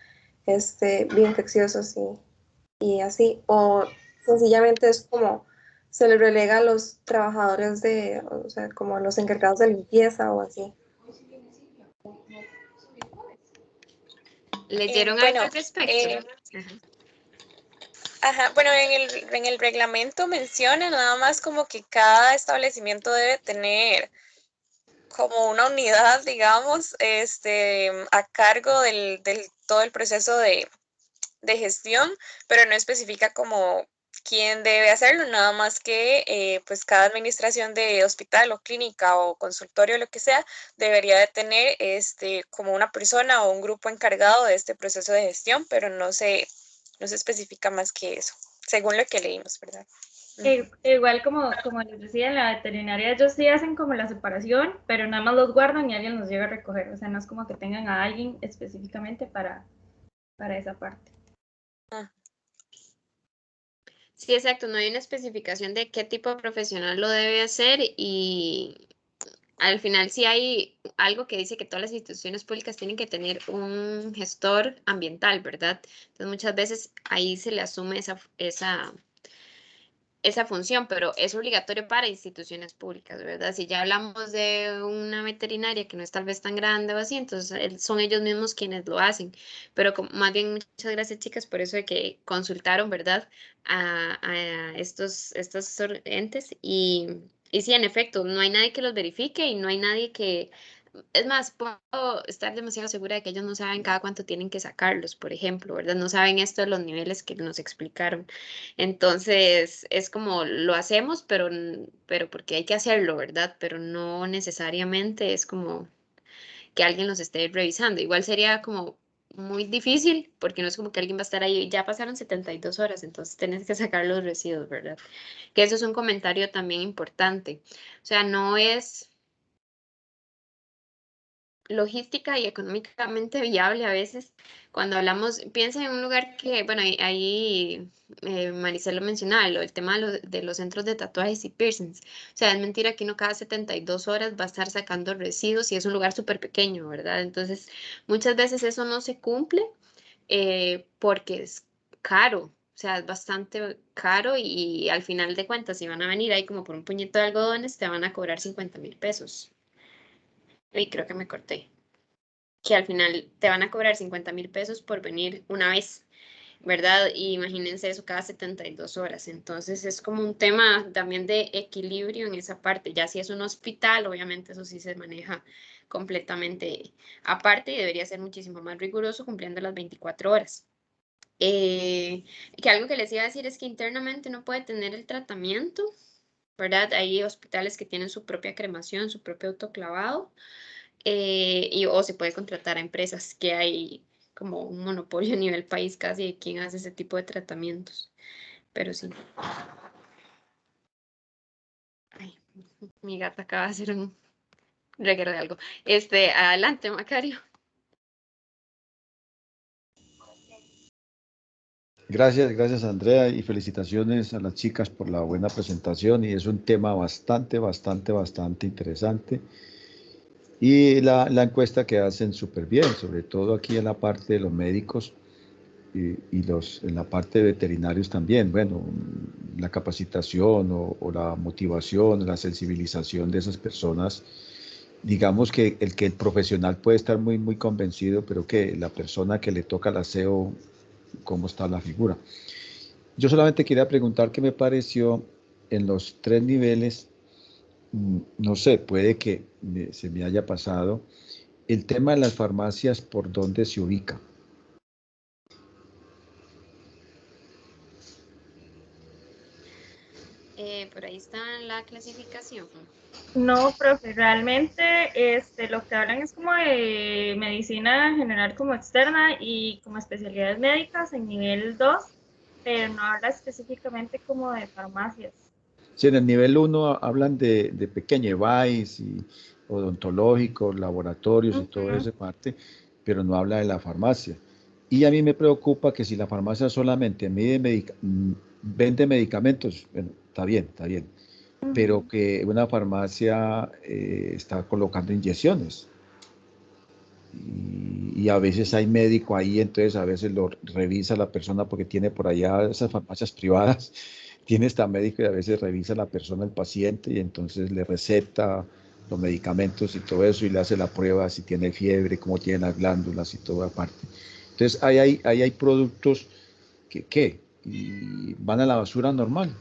bioinfecciosos y así. O sencillamente es como se le relega a los trabajadores o sea, como a los encargados de limpieza o así. ¿Leyeron Bueno, algo al respecto? Bueno, en el reglamento menciona nada más como que cada establecimiento debe tener como una unidad, digamos, a cargo del todo el proceso de gestión, pero no especifica como quién debe hacerlo, nada más que pues cada administración de hospital o clínica o consultorio, lo que sea, debería de tener como una persona o un grupo encargado de este proceso de gestión, pero no se especifica más que eso, según lo que leímos, ¿verdad? Igual como les decía, en la veterinaria ellos sí hacen como la separación, pero nada más los guardan y alguien los llega a recoger. O sea, no es como que tengan a alguien específicamente para esa parte. Sí, exacto, no hay una especificación de qué tipo de profesional lo debe hacer y al final sí hay algo que dice que todas las instituciones públicas tienen que tener un gestor ambiental, ¿verdad? Entonces muchas veces ahí se le asume esa función, pero es obligatorio para instituciones públicas, ¿verdad? Si ya hablamos de una veterinaria que no es tal vez tan grande o así, entonces son ellos mismos quienes lo hacen. Pero más bien muchas gracias, chicas, por eso de que consultaron, ¿verdad? A estos entes y sí, en efecto, no hay nadie que los verifique y no hay nadie que... Es más, puedo estar demasiado segura de que ellos no saben cada cuánto tienen que sacarlos, por ejemplo, ¿verdad? No saben esto de los niveles que nos explicaron. Entonces, es como lo hacemos, pero porque hay que hacerlo, ¿verdad? Pero no necesariamente es como que alguien los esté revisando. Igual sería como muy difícil, porque no es como que alguien va a estar ahí, ya pasaron 72 horas, entonces tenés que sacar los residuos, ¿verdad? Que eso es un comentario también importante. O sea, no es logística y económicamente viable a veces. Cuando hablamos, piensa en un lugar que, bueno, ahí Maricel lo mencionaba, el tema de los centros de tatuajes y piercings. O sea, es mentira que uno cada 72 horas va a estar sacando residuos y es un lugar súper pequeño, ¿verdad? Entonces, muchas veces eso no se cumple porque es caro. O sea, es bastante caro y al final de cuentas, si van a venir ahí como por un puñito de algodones, te van a cobrar 50,000 pesos. Y creo que me corté. Que al final te van a cobrar 50,000 pesos por venir una vez, ¿verdad? Y imagínense eso cada 72 horas. Entonces es como un tema también de equilibrio en esa parte. Ya si es un hospital, obviamente eso sí se maneja completamente aparte y debería ser muchísimo más riguroso cumpliendo las 24 horas. Que algo que les iba a decir es que internamente no puede tener el tratamiento, ¿verdad? Hay hospitales que tienen su propia cremación, su propio autoclavado, o se puede contratar a empresas que hay como un monopolio a nivel país casi de quién hace ese tipo de tratamientos. Pero sí. Ay, mi gata acaba de hacer un reguero de algo. Adelante, Macario. Gracias Andrea y felicitaciones a las chicas por la buena presentación y es un tema bastante interesante y la encuesta que hacen súper bien, sobre todo aquí en la parte de los médicos y en la parte de veterinarios también. Bueno, la capacitación o la motivación, la sensibilización de esas personas, digamos que el profesional puede estar muy convencido, pero que la persona que le toca el aseo, ¿cómo está la figura? Yo solamente quería preguntar qué me pareció en los 3 niveles, no sé, puede que se me haya pasado, el tema de las farmacias, ¿por dónde se ubica? Por ahí está la clasificación. No, profe, realmente lo que hablan es como de medicina general como externa y como especialidades médicas en nivel 2, pero no habla específicamente como de farmacias. Sí, en el nivel 1 hablan de pequeño EVAIS y odontológicos, laboratorios y toda esa parte, pero no habla de la farmacia. Y a mí me preocupa que si la farmacia solamente vende medicamentos, bueno, está bien, pero que una farmacia está colocando inyecciones. Y a veces hay médico ahí, entonces a veces lo revisa la persona porque tiene por allá esas farmacias privadas, tiene esta médico y a veces revisa la persona, el paciente, y entonces le receta los medicamentos y todo eso y le hace la prueba si tiene fiebre, cómo tiene las glándulas y todo aparte. Entonces ahí hay productos que y van a la basura normal.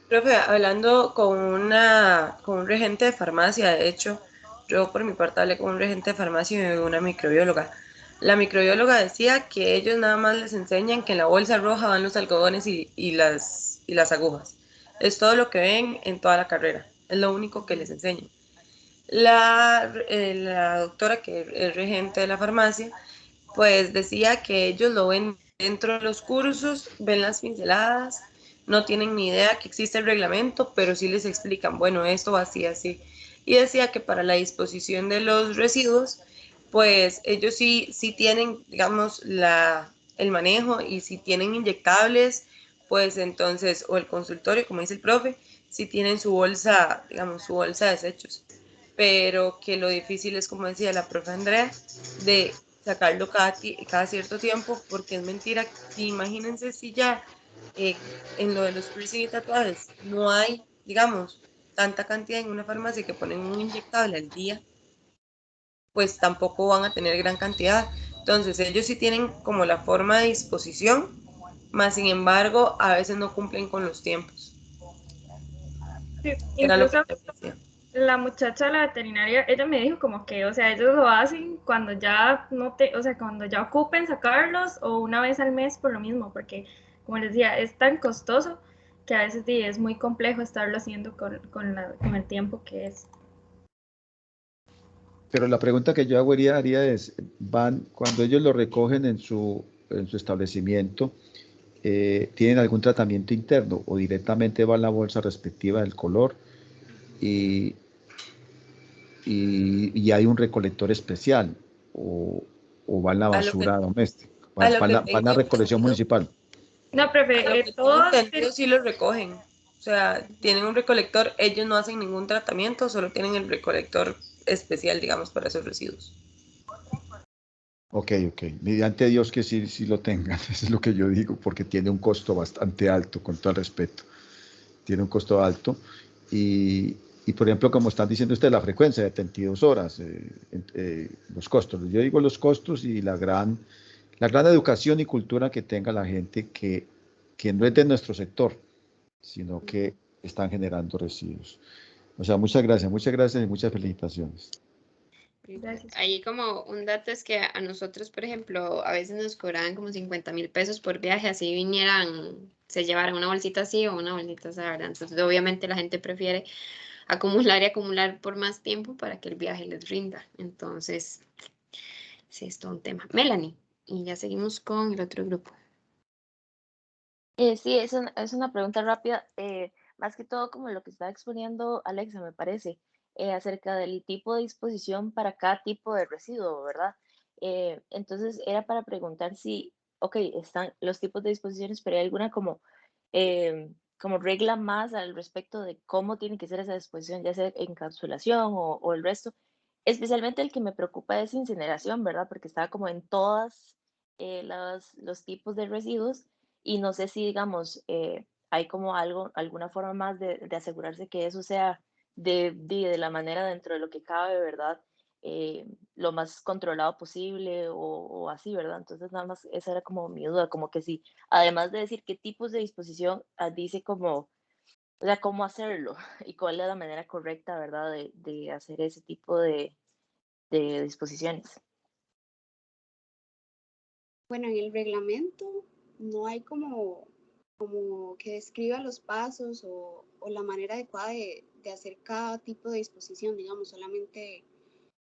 Profe, hablando con un regente de farmacia, de hecho, yo por mi parte hablé con un regente de farmacia y una microbióloga. La microbióloga decía que ellos nada más les enseñan que en la bolsa roja van los algodones y las agujas. Es todo lo que ven en toda la carrera. Es lo único que les enseñan. La doctora, que es regente de la farmacia, pues decía que ellos lo ven dentro de los cursos, ven las pinceladas, no tienen ni idea que existe el reglamento, pero sí les explican, bueno, esto va así, así. Y decía que para la disposición de los residuos, pues ellos sí tienen, digamos, el manejo y si tienen inyectables, pues entonces, o el consultorio, como dice el profe, si tienen su bolsa, digamos, su bolsa de desechos. Pero que lo difícil es, como decía la profe Andrea, de sacarlo cada cierto tiempo, porque es mentira. Imagínense si ya en lo de los piercing y tatuajes no hay, digamos, tanta cantidad en una farmacia que ponen un inyectable al día, pues tampoco van a tener gran cantidad. Entonces ellos sí tienen como la forma de disposición, más sin embargo a veces no cumplen con los tiempos. Sí, Era lo que incluso decía. la muchacha de la veterinaria, ella me dijo como que, o sea, ellos lo hacen cuando ya o sea, cuando ya ocupen sacarlos o una vez al mes por lo mismo, porque como les decía, es tan costoso que a veces sí, es muy complejo estarlo haciendo con el tiempo que es. Pero la pregunta que yo haría es, cuando ellos lo recogen en su establecimiento, ¿tienen algún tratamiento interno o directamente va a la bolsa respectiva del color? Y y hay un recolector especial o va en la A lo que, basura doméstica, a lo que va en la tengo recolección entendido, municipal. No, a lo profe, que tengo todos, entendido sí lo recogen. O sea, tienen un recolector, ellos no hacen ningún tratamiento, solo tienen el recolector especial, digamos, para esos residuos. Ok, ok. Mediante Dios que sí, sí lo tengan, eso es lo que yo digo, porque tiene un costo bastante alto, con todo el respeto. Tiene un costo alto. Y por ejemplo, como están diciendo ustedes, la frecuencia de 72 horas, los costos. Yo digo los costos y la gran educación y cultura que tenga la gente que no es de nuestro sector, sino que están generando residuos. O sea, muchas gracias y muchas felicitaciones. gracias. Ahí como un dato es que a nosotros, por ejemplo, a veces nos cobraban como 50.000 pesos por viaje, así vinieran, se llevaran una bolsita así o una bolsita así, ¿verdad? Entonces, obviamente la gente prefiere acumular y acumular por más tiempo para que el viaje les rinda. Entonces, sí, es todo un tema. Melanie, y ya seguimos con el otro grupo. Sí, es una pregunta rápida, más que todo como lo que estaba exponiendo Alexa, me parece, acerca del tipo de disposición para cada tipo de residuo, ¿verdad? Entonces era para preguntar si, ok, están los tipos de disposiciones, pero hay alguna como regla más al respecto de cómo tiene que ser esa disposición, ya sea encapsulación o el resto. Especialmente el que me preocupa es incineración, ¿verdad? Porque está como en todas los tipos de residuos y no sé si, digamos, hay como alguna forma más de asegurarse que eso sea de la manera dentro de lo que cabe, ¿verdad? Lo más controlado posible o así, ¿verdad? Entonces, nada más, esa era como mi duda, como que sí, además de decir qué tipos de disposición, dice como, o sea, cómo hacerlo y cuál es la manera correcta, ¿verdad? De hacer ese tipo de disposiciones. Bueno, en el reglamento no hay como que describa los pasos o la manera adecuada de hacer cada tipo de disposición, digamos, solamente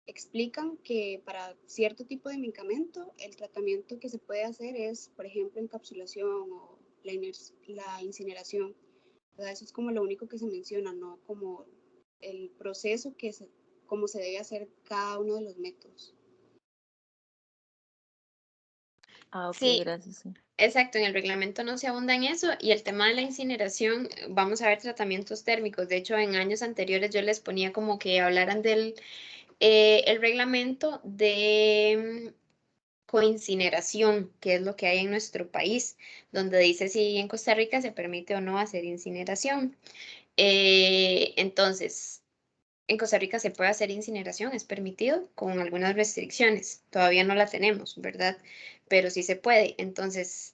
explican que para cierto tipo de medicamento el tratamiento que se puede hacer es, por ejemplo, encapsulación o la incineración. ¿Verdad? Eso es como lo único que se menciona, no como el proceso cómo se debe hacer cada uno de los métodos. Ah, ok, Sí, gracias. Sí. exacto, en el reglamento no se abunda en eso y el tema de la incineración, vamos a ver tratamientos térmicos. De hecho, en años anteriores yo les ponía como que hablaran del el reglamento de coincineración, que es lo que hay en nuestro país, donde dice si en Costa Rica se permite o no hacer incineración. Entonces, en Costa Rica se puede hacer incineración, es permitido con algunas restricciones. Todavía no la tenemos, ¿verdad? Pero sí se puede. Entonces,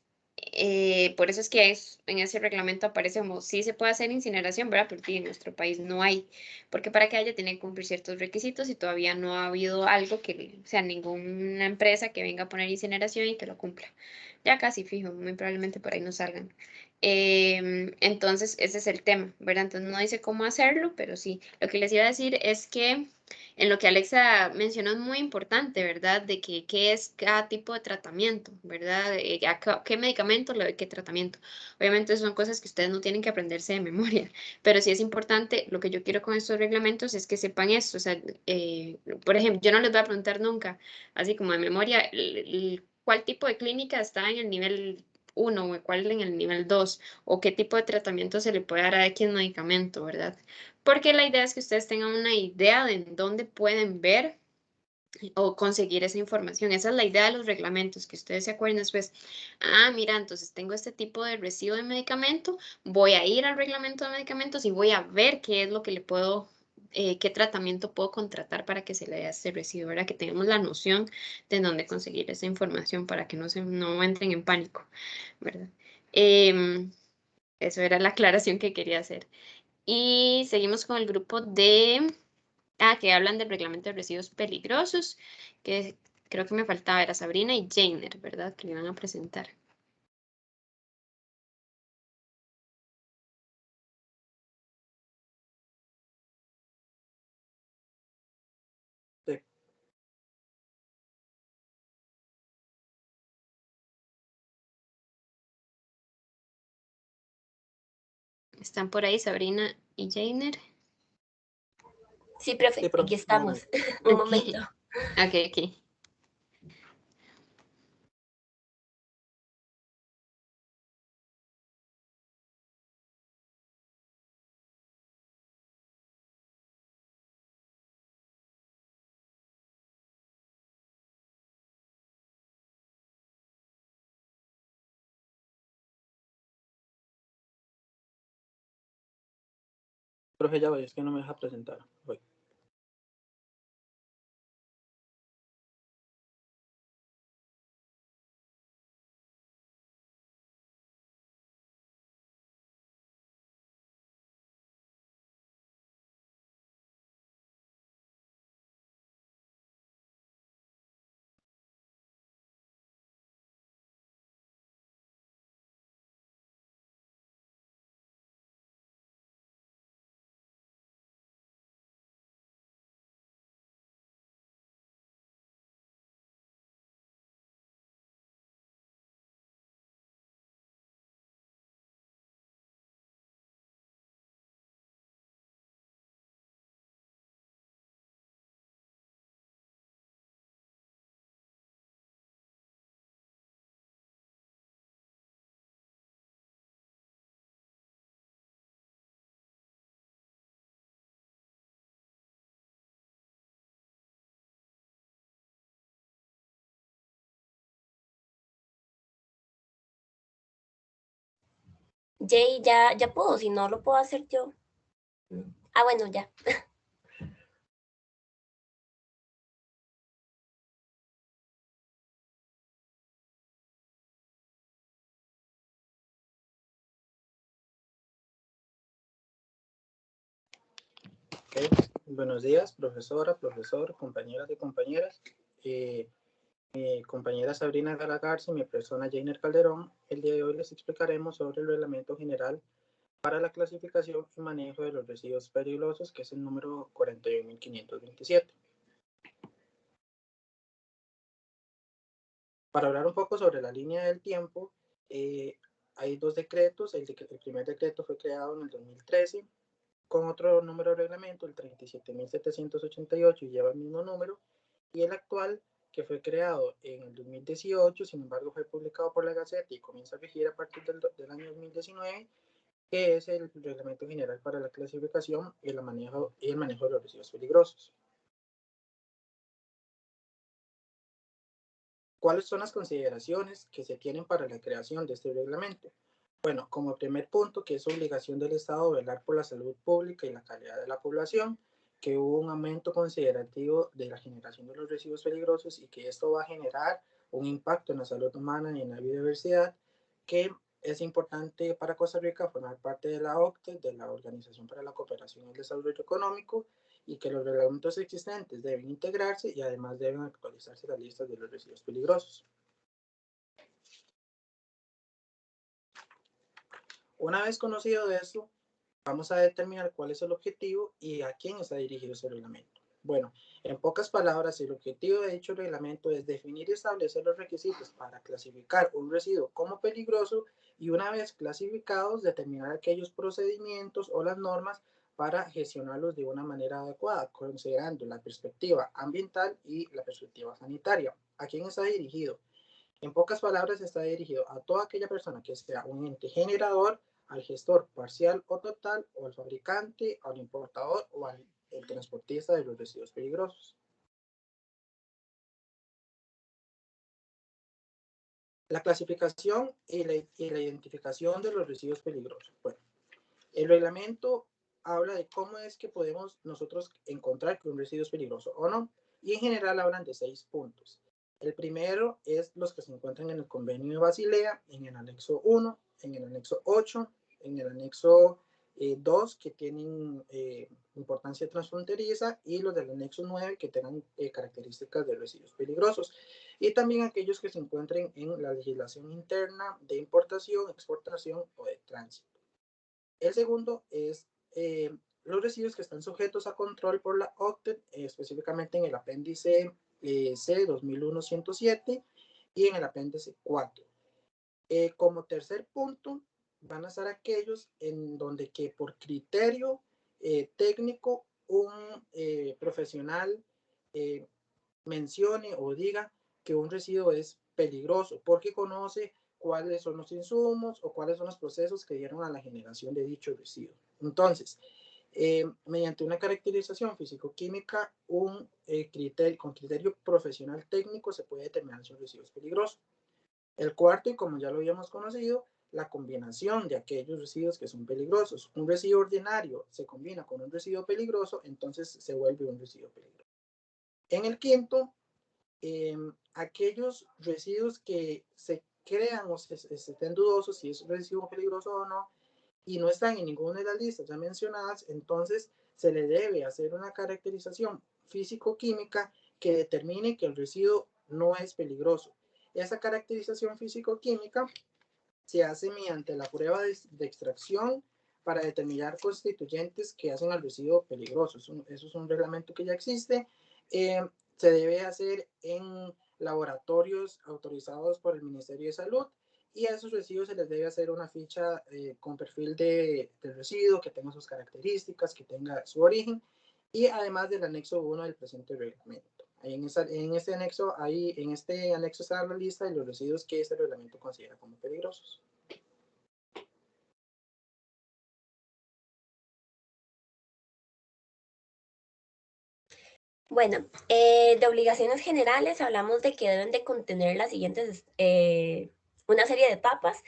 por eso es que en ese reglamento aparece como sí se puede hacer incineración, ¿verdad? Pero sí, en nuestro país no hay, porque para que haya tiene que cumplir ciertos requisitos y todavía no ha habido algo o sea, ninguna empresa que venga a poner incineración y que lo cumpla. Ya casi fijo, muy probablemente por ahí no salgan. Entonces, ese es el tema, ¿verdad? Entonces, no dice cómo hacerlo, pero sí. Lo que les iba a decir es que en lo que Alexa mencionó es muy importante, ¿verdad? De que qué es cada tipo de tratamiento, ¿verdad? ¿Qué medicamento le doy qué tratamiento? Obviamente son cosas que ustedes no tienen que aprenderse de memoria, pero sí es importante, lo que yo quiero con estos reglamentos es que sepan esto, o sea, por ejemplo, yo no les voy a preguntar nunca, así como de memoria, cuál tipo de clínica está en el nivel 1 o cuál en el nivel 2 o qué tipo de tratamiento se le puede dar a X medicamento, ¿verdad? Porque la idea es que ustedes tengan una idea de en dónde pueden ver o conseguir esa información. Esa es la idea de los reglamentos, que ustedes se acuerden después, mira, entonces tengo este tipo de residuo de medicamento, voy a ir al reglamento de medicamentos y voy a ver qué es lo que le puedo, qué tratamiento puedo contratar para que se le dé a este residuo, ¿verdad? Que tengamos la noción de dónde conseguir esa información para que no entren en pánico, ¿verdad? Eso era la aclaración que quería hacer. Y seguimos con el grupo que hablan del reglamento de residuos peligrosos, que creo que me faltaba, era Sabrina y Jainer, ¿verdad? Que le iban a presentar. Sí. ¿Están por ahí Sabrina y Jainer? Sí, profe, Sí, profe. aquí estamos. Un momento. Ok. Profe, ya voy, es que no me deja presentar. Voy. Jay, ya puedo, si no lo puedo hacer yo. Ah, bueno, ya. Okay. Buenos días, profesora, profesor, compañeras y compañeras. Mi compañera Sabrina Galagarza y mi persona Jainer Calderón, el día de hoy les explicaremos sobre el Reglamento General para la clasificación y manejo de los residuos peligrosos, que es el número 41.527. Para hablar un poco sobre la línea del tiempo, hay dos decretos. El primer decreto fue creado en el 2013 con otro número de reglamento, el 37.788, y lleva el mismo número, y el actual, que fue creado en el 2018, sin embargo fue publicado por la Gaceta y comienza a regir a partir del año 2019, que es el Reglamento General para la Clasificación y el manejo de los residuos peligrosos. ¿Cuáles son las consideraciones que se tienen para la creación de este reglamento? Bueno, como primer punto, que es obligación del Estado velar por la salud pública y la calidad de la población, que hubo un aumento considerativo de la generación de los residuos peligrosos y que esto va a generar un impacto en la salud humana y en la biodiversidad, que es importante para Costa Rica formar parte de la OCDE, de la Organización para la Cooperación y el Desarrollo Económico, y que los reglamentos existentes deben integrarse y además deben actualizarse las listas de los residuos peligrosos. Una vez conocido eso, vamos a determinar cuál es el objetivo y a quién está dirigido ese reglamento. Bueno, en pocas palabras, el objetivo de dicho reglamento es definir y establecer los requisitos para clasificar un residuo como peligroso y, una vez clasificados, determinar aquellos procedimientos o las normas para gestionarlos de una manera adecuada, considerando la perspectiva ambiental y la perspectiva sanitaria. ¿A quién está dirigido? En pocas palabras, está dirigido a toda aquella persona que sea un ente generador, al gestor parcial o total, o al fabricante, al importador o al transportista de los residuos peligrosos. La clasificación y la identificación de los residuos peligrosos. Bueno, el reglamento habla de cómo es que podemos nosotros encontrar que un residuo es peligroso o no, y en general hablan de 6 puntos. El primero es los que se encuentran en el Convenio de Basilea, en el anexo 1, en el anexo 8, en el anexo 2, que tienen importancia transfronteriza, y los del anexo 9, que tengan características de residuos peligrosos. Y también aquellos que se encuentren en la legislación interna de importación, exportación o de tránsito. El segundo es los residuos que están sujetos a control por la OCDE, específicamente en el apéndice C 2001-107 y en el apéndice 4. Como tercer punto, van a estar aquellos en donde que por criterio técnico un profesional mencione o diga que un residuo es peligroso, porque conoce cuáles son los insumos o cuáles son los procesos que dieron a la generación de dicho residuo. Entonces, mediante una caracterización físico-química, con criterio profesional técnico, se puede determinar si un residuo es peligroso. El cuarto, y como ya lo habíamos conocido, la combinación de aquellos residuos que son peligrosos. Un residuo ordinario se combina con un residuo peligroso, entonces se vuelve un residuo peligroso. En el quinto, aquellos residuos que se crean o se estén dudosos si es un residuo peligroso o no, y no están en ninguna de las listas ya mencionadas, entonces se le debe hacer una caracterización físico-química que determine que el residuo no es peligroso. Esa caracterización físico-química se hace mediante la prueba de extracción para determinar constituyentes que hacen al residuo peligroso. Eso es un reglamento que ya existe. Se debe hacer en laboratorios autorizados por el Ministerio de Salud, y a esos residuos se les debe hacer una ficha con perfil del residuo, que tenga sus características, que tenga su origen, y además del anexo 1 del presente reglamento. En este anexo está la lista de los residuos que este reglamento considera como peligrosos. Bueno, de obligaciones generales hablamos de que deben de contener las siguientes, una serie de etapas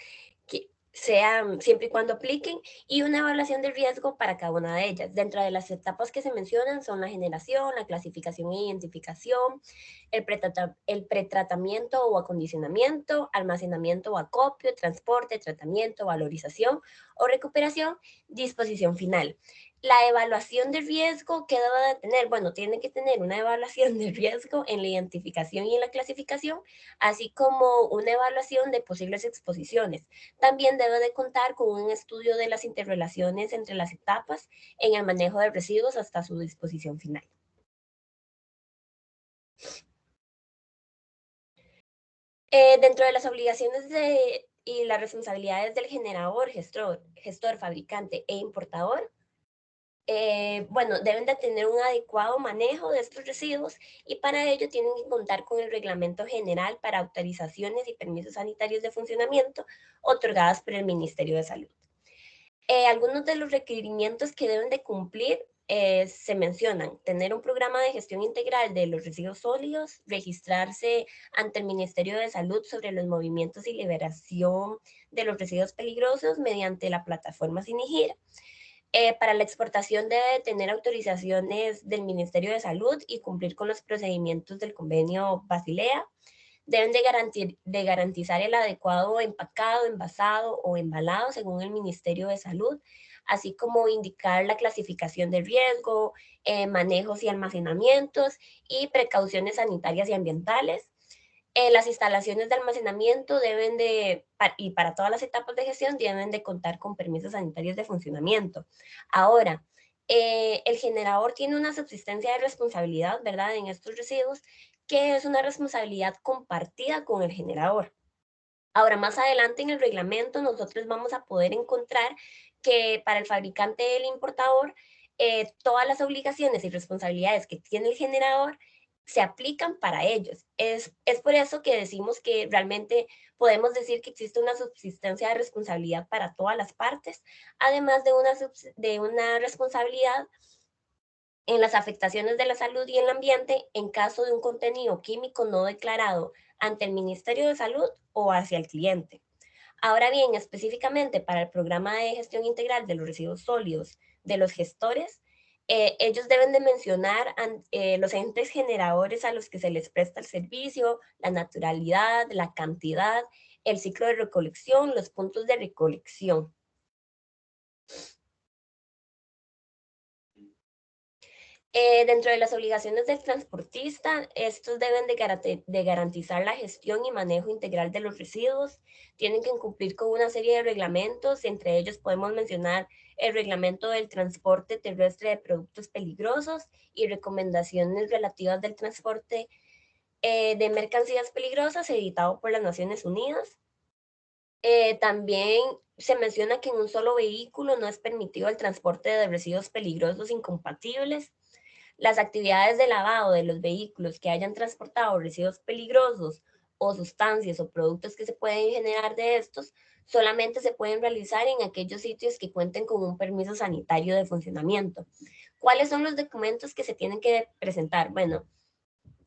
que sean siempre y cuando apliquen, y una evaluación de riesgo para cada una de ellas. Dentro de las etapas que se mencionan son la generación, la clasificación e identificación, el pretratamiento o acondicionamiento, almacenamiento o acopio, transporte, tratamiento, valorización o recuperación, disposición final. La evaluación de riesgo, ¿qué debe de tener? Bueno, tiene que tener una evaluación de riesgo en la identificación y en la clasificación, así como una evaluación de posibles exposiciones. También debe de contar con un estudio de las interrelaciones entre las etapas en el manejo de residuos hasta su disposición final. Dentro de las obligaciones y las responsabilidades del generador, gestor, fabricante e importador, bueno, deben de tener un adecuado manejo de estos residuos, y para ello tienen que contar con el Reglamento General para autorizaciones y permisos sanitarios de funcionamiento otorgadas por el Ministerio de Salud. Algunos de los requerimientos que deben de cumplir se mencionan: tener un programa de gestión integral de los residuos sólidos, registrarse ante el Ministerio de Salud sobre los movimientos y liberación de los residuos peligrosos mediante la plataforma SINIGIR. Para la exportación debe tener autorizaciones del Ministerio de Salud y cumplir con los procedimientos del convenio Basilea. Deben de garantizar el adecuado empacado, envasado o embalado según el Ministerio de Salud, así como indicar la clasificación de riesgo, manejos y almacenamientos y precauciones sanitarias y ambientales. Las instalaciones de almacenamiento y para todas las etapas de gestión, deben de contar con permisos sanitarios de funcionamiento. Ahora, el generador tiene una subsistencia de responsabilidad, ¿verdad?, en estos residuos, que es una responsabilidad compartida con el generador. Ahora, más adelante en el reglamento, nosotros vamos a poder encontrar que para el fabricante y el importador, todas las obligaciones y responsabilidades que tiene el generador se aplican para ellos. Es por eso que decimos que realmente podemos decir que existe una subsistencia de responsabilidad para todas las partes, además de una responsabilidad en las afectaciones de la salud y el ambiente en caso de un contenido químico no declarado ante el Ministerio de Salud o hacia el cliente. Ahora bien, específicamente para el programa de gestión integral de los residuos sólidos de los gestores, ellos deben de mencionar los entes generadores a los que se les presta el servicio, la naturalidad, la cantidad, el ciclo de recolección, los puntos de recolección. Dentro de las obligaciones del transportista, estos deben de garantizar la gestión y manejo integral de los residuos. Tienen que cumplir con una serie de reglamentos, entre ellos podemos mencionar el reglamento del transporte terrestre de productos peligrosos y recomendaciones relativas del transporte de mercancías peligrosas, editado por las Naciones Unidas. También se menciona que en un solo vehículo no es permitido el transporte de residuos peligrosos incompatibles. Las actividades de lavado de los vehículos que hayan transportado residuos peligrosos o sustancias o productos que se pueden generar de estos solamente se pueden realizar en aquellos sitios que cuenten con un permiso sanitario de funcionamiento. ¿Cuáles son los documentos que se tienen que presentar? Bueno,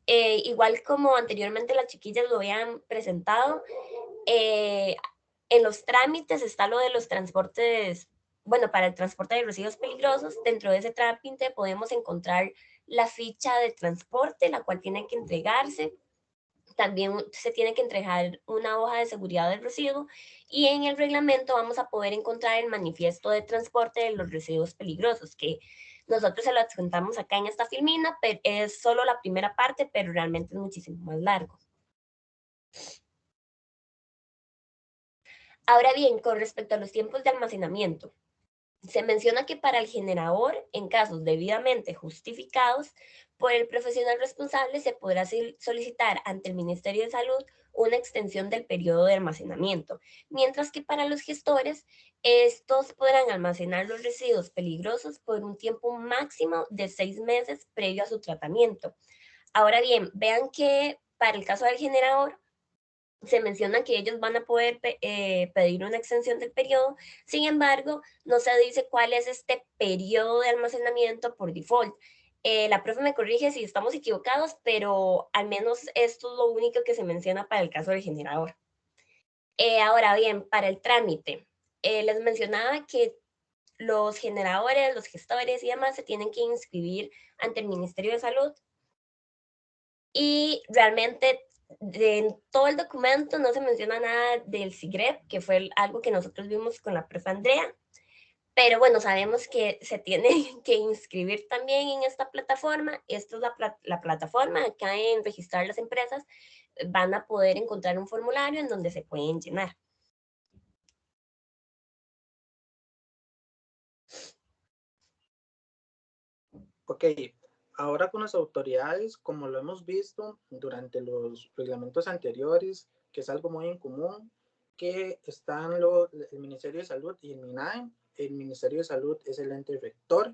igual como anteriormente las chiquillas lo habían presentado, en los trámites está lo de los transportes, bueno, para el transporte de residuos peligrosos. Dentro de ese trámite podemos encontrar la ficha de transporte, la cual tiene que entregarse. También se tiene que entregar una hoja de seguridad del residuo y en el reglamento vamos a poder encontrar el manifiesto de transporte de los residuos peligrosos, que nosotros se lo adjuntamos acá en esta filmina, pero es solo la primera parte, pero realmente es muchísimo más largo. Ahora bien, con respecto a los tiempos de almacenamiento, se menciona que para el generador, en casos debidamente justificados por el profesional responsable, se podrá solicitar ante el Ministerio de Salud una extensión del periodo de almacenamiento, mientras que para los gestores, estos podrán almacenar los residuos peligrosos por un tiempo máximo de 6 meses previo a su tratamiento. Ahora bien, vean que para el caso del generador, se menciona que ellos van a poder pedir una extensión del periodo. Sin embargo, no se dice cuál es este periodo de almacenamiento por default. La profe me corrige si estamos equivocados, pero al menos esto es lo único que se menciona para el caso del generador. Ahora bien, para el trámite, les mencionaba que los generadores, los gestores y demás se tienen que inscribir ante el Ministerio de Salud y realmente en todo el documento no se menciona nada del SIGREP, que fue algo que nosotros vimos con la profe Andrea, pero bueno, sabemos que se tiene que inscribir también en esta plataforma. Esta es la plataforma, acá en registrar las empresas van a poder encontrar un formulario en donde se pueden llenar. Ok, ahora con las autoridades, como lo hemos visto durante los reglamentos anteriores, que es algo muy en común, que están el Ministerio de Salud y el MINAE. El Ministerio de Salud es el ente rector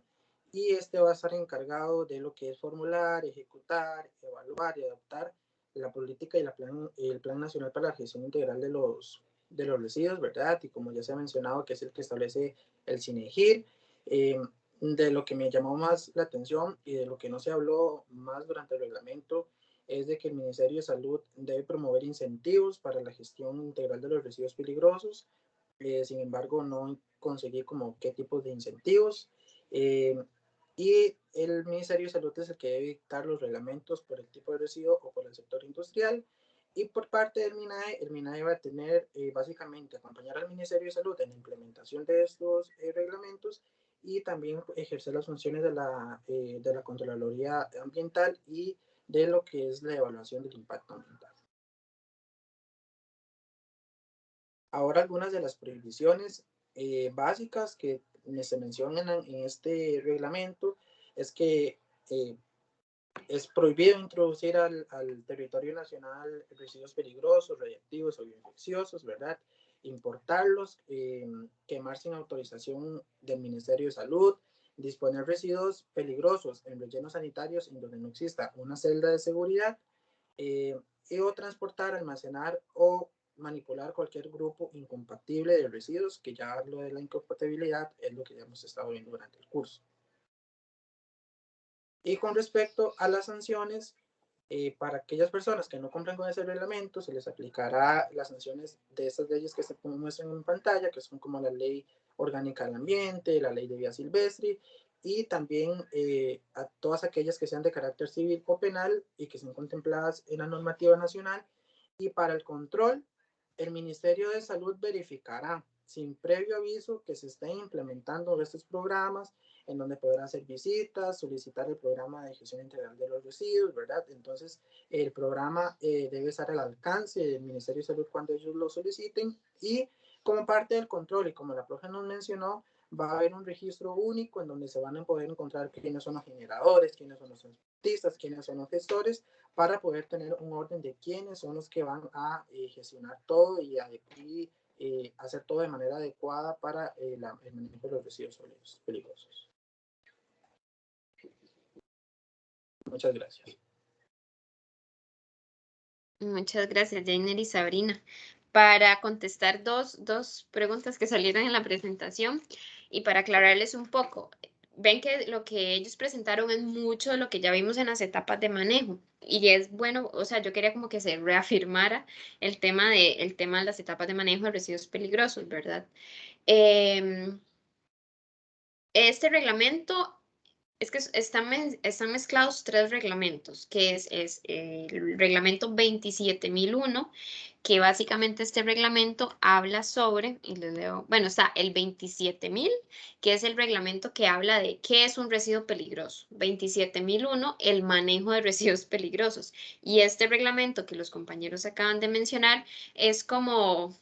y este va a estar encargado de lo que es formular, ejecutar, evaluar y adoptar la política y el Plan Nacional para la Gestión Integral de los residuos, ¿verdad? Y como ya se ha mencionado, que es el que establece el CINEGIR. De lo que me llamó más la atención y de lo que no se habló más durante el reglamento es de que el Ministerio de Salud debe promover incentivos para la gestión integral de los residuos peligrosos. Sin embargo, no conseguí como qué tipo de incentivos. Y el Ministerio de Salud es el que debe dictar los reglamentos por el tipo de residuo o por el sector industrial. Y por parte del MINAE, el MINAE va a tener básicamente acompañar al Ministerio de Salud en la implementación de estos reglamentos y también ejercer las funciones de la Contraloría Ambiental y de lo que es la evaluación del impacto ambiental. Ahora algunas de las prohibiciones básicas que se mencionan en este reglamento es que es prohibido introducir al territorio nacional residuos peligrosos, radiactivos o infecciosos, ¿verdad? Importarlos, quemar sin autorización del Ministerio de Salud, disponer residuos peligrosos en rellenos sanitarios en donde no exista una celda de seguridad, o transportar, almacenar o manipular cualquier grupo incompatible de residuos, que ya lo de la incompatibilidad es lo que ya hemos estado viendo durante el curso. Y con respecto a las sanciones, para aquellas personas que no cumplan con ese reglamento, se les aplicará las sanciones de estas leyes que se muestran en pantalla, que son como la Ley Orgánica del Ambiente, la Ley de Vida Silvestre, y también a todas aquellas que sean de carácter civil o penal y que sean contempladas en la normativa nacional. Y para el control, el Ministerio de Salud verificará sin previo aviso que se estén implementando estos programas, en donde podrán hacer visitas, solicitar el programa de gestión integral de los residuos, ¿verdad? Entonces, el programa debe estar al alcance del Ministerio de Salud cuando ellos lo soliciten, y como parte del control, y como la profe nos mencionó, va a haber un registro único en donde se van a poder encontrar quiénes son los generadores, quiénes son los transportistas, quiénes son los gestores, para poder tener un orden de quiénes son los que van a gestionar todo y hacer todo de manera adecuada para el manejo de los residuos sólidos peligrosos. Muchas gracias. Muchas gracias, Jainer y Sabrina. Para contestar dos preguntas que salieron en la presentación y para aclararles un poco, ven que lo que ellos presentaron es mucho de lo que ya vimos en las etapas de manejo y es bueno, o sea, yo quería como que se reafirmara el tema de las etapas de manejo de residuos peligrosos, ¿verdad? Este reglamento, es que están mezclados tres reglamentos, que es el reglamento 27001, que básicamente este reglamento habla sobre, y les leo, bueno, está el 27000, que es el reglamento que habla de qué es un residuo peligroso. 27001, el manejo de residuos peligrosos. Y este reglamento que los compañeros acaban de mencionar es como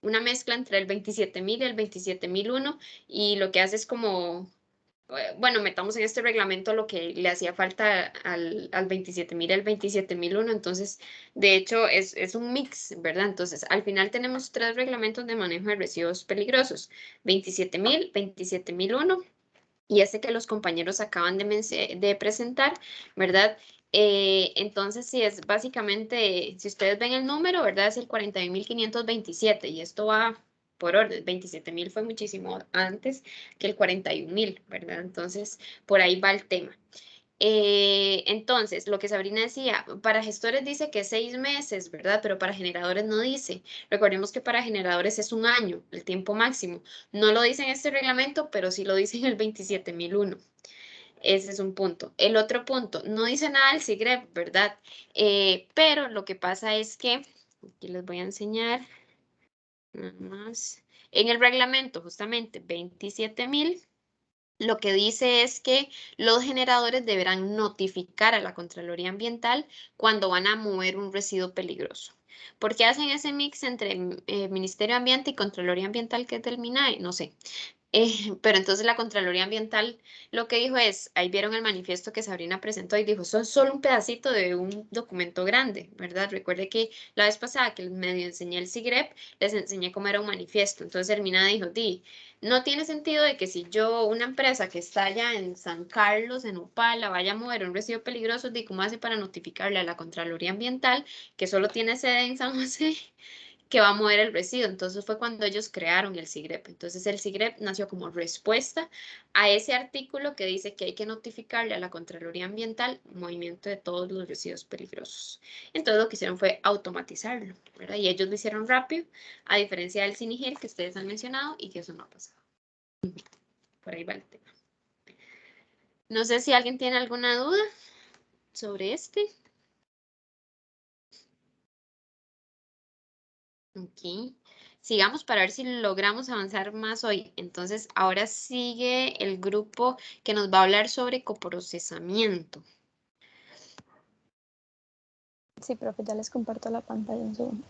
una mezcla entre el 27000 y el 27001, y lo que hace es como bueno, metamos en este reglamento lo que le hacía falta al 27000 y al 27001, entonces, de hecho, es un mix, ¿verdad? Entonces, al final tenemos tres reglamentos de manejo de residuos peligrosos, 27000, 27001 y este que los compañeros acaban de presentar, ¿verdad? Entonces, sí, es básicamente, si ustedes ven el número, ¿verdad? Es el 41527 y esto va por orden. 27000 fue muchísimo antes que el 41000, ¿verdad? Entonces, por ahí va el tema. Entonces, lo que Sabrina decía, para gestores dice que 6 meses, ¿verdad? Pero para generadores no dice. Recordemos que para generadores es 1 año, el tiempo máximo. No lo dice en este reglamento, pero sí lo dice en el 27001. Ese es un punto. El otro punto, no dice nada del SIGREP, ¿verdad? Pero lo que pasa es que, aquí les voy a enseñar, nada más. En el reglamento, justamente 27000, lo que dice es que los generadores deberán notificar a la Contraloría Ambiental cuando van a mover un residuo peligroso. ¿Por qué hacen ese mix entre Ministerio de Ambiente y Contraloría Ambiental que es del MINAE? No sé. Pero entonces la Contraloría Ambiental lo que dijo es, ahí vieron el manifiesto que Sabrina presentó y dijo, son solo un pedacito de un documento grande, ¿verdad? Recuerde que la vez pasada que les medio enseñé el SIGREP, les enseñé cómo era un manifiesto. Entonces Hermina dijo, no tiene sentido de que si yo, una empresa que está allá en San Carlos, en Upala, vaya a mover un residuo peligroso, ¿cómo hace para notificarle a la Contraloría Ambiental, que solo tiene sede en San José, que va a mover el residuo? Entonces fue cuando ellos crearon el SIGREP. Entonces el SIGREP nació como respuesta a ese artículo que dice que hay que notificarle a la Contraloría Ambiental movimiento de todos los residuos peligrosos. Entonces lo que hicieron fue automatizarlo, ¿verdad? Y ellos lo hicieron rápido, a diferencia del SINIGER que ustedes han mencionado y que eso no ha pasado. Por ahí va el tema. No sé si alguien tiene alguna duda sobre este. Ok, sigamos para ver si logramos avanzar más hoy. Entonces, ahora sigue el grupo que nos va a hablar sobre coprocesamiento. Sí, profe, ya les comparto la pantalla un segundo.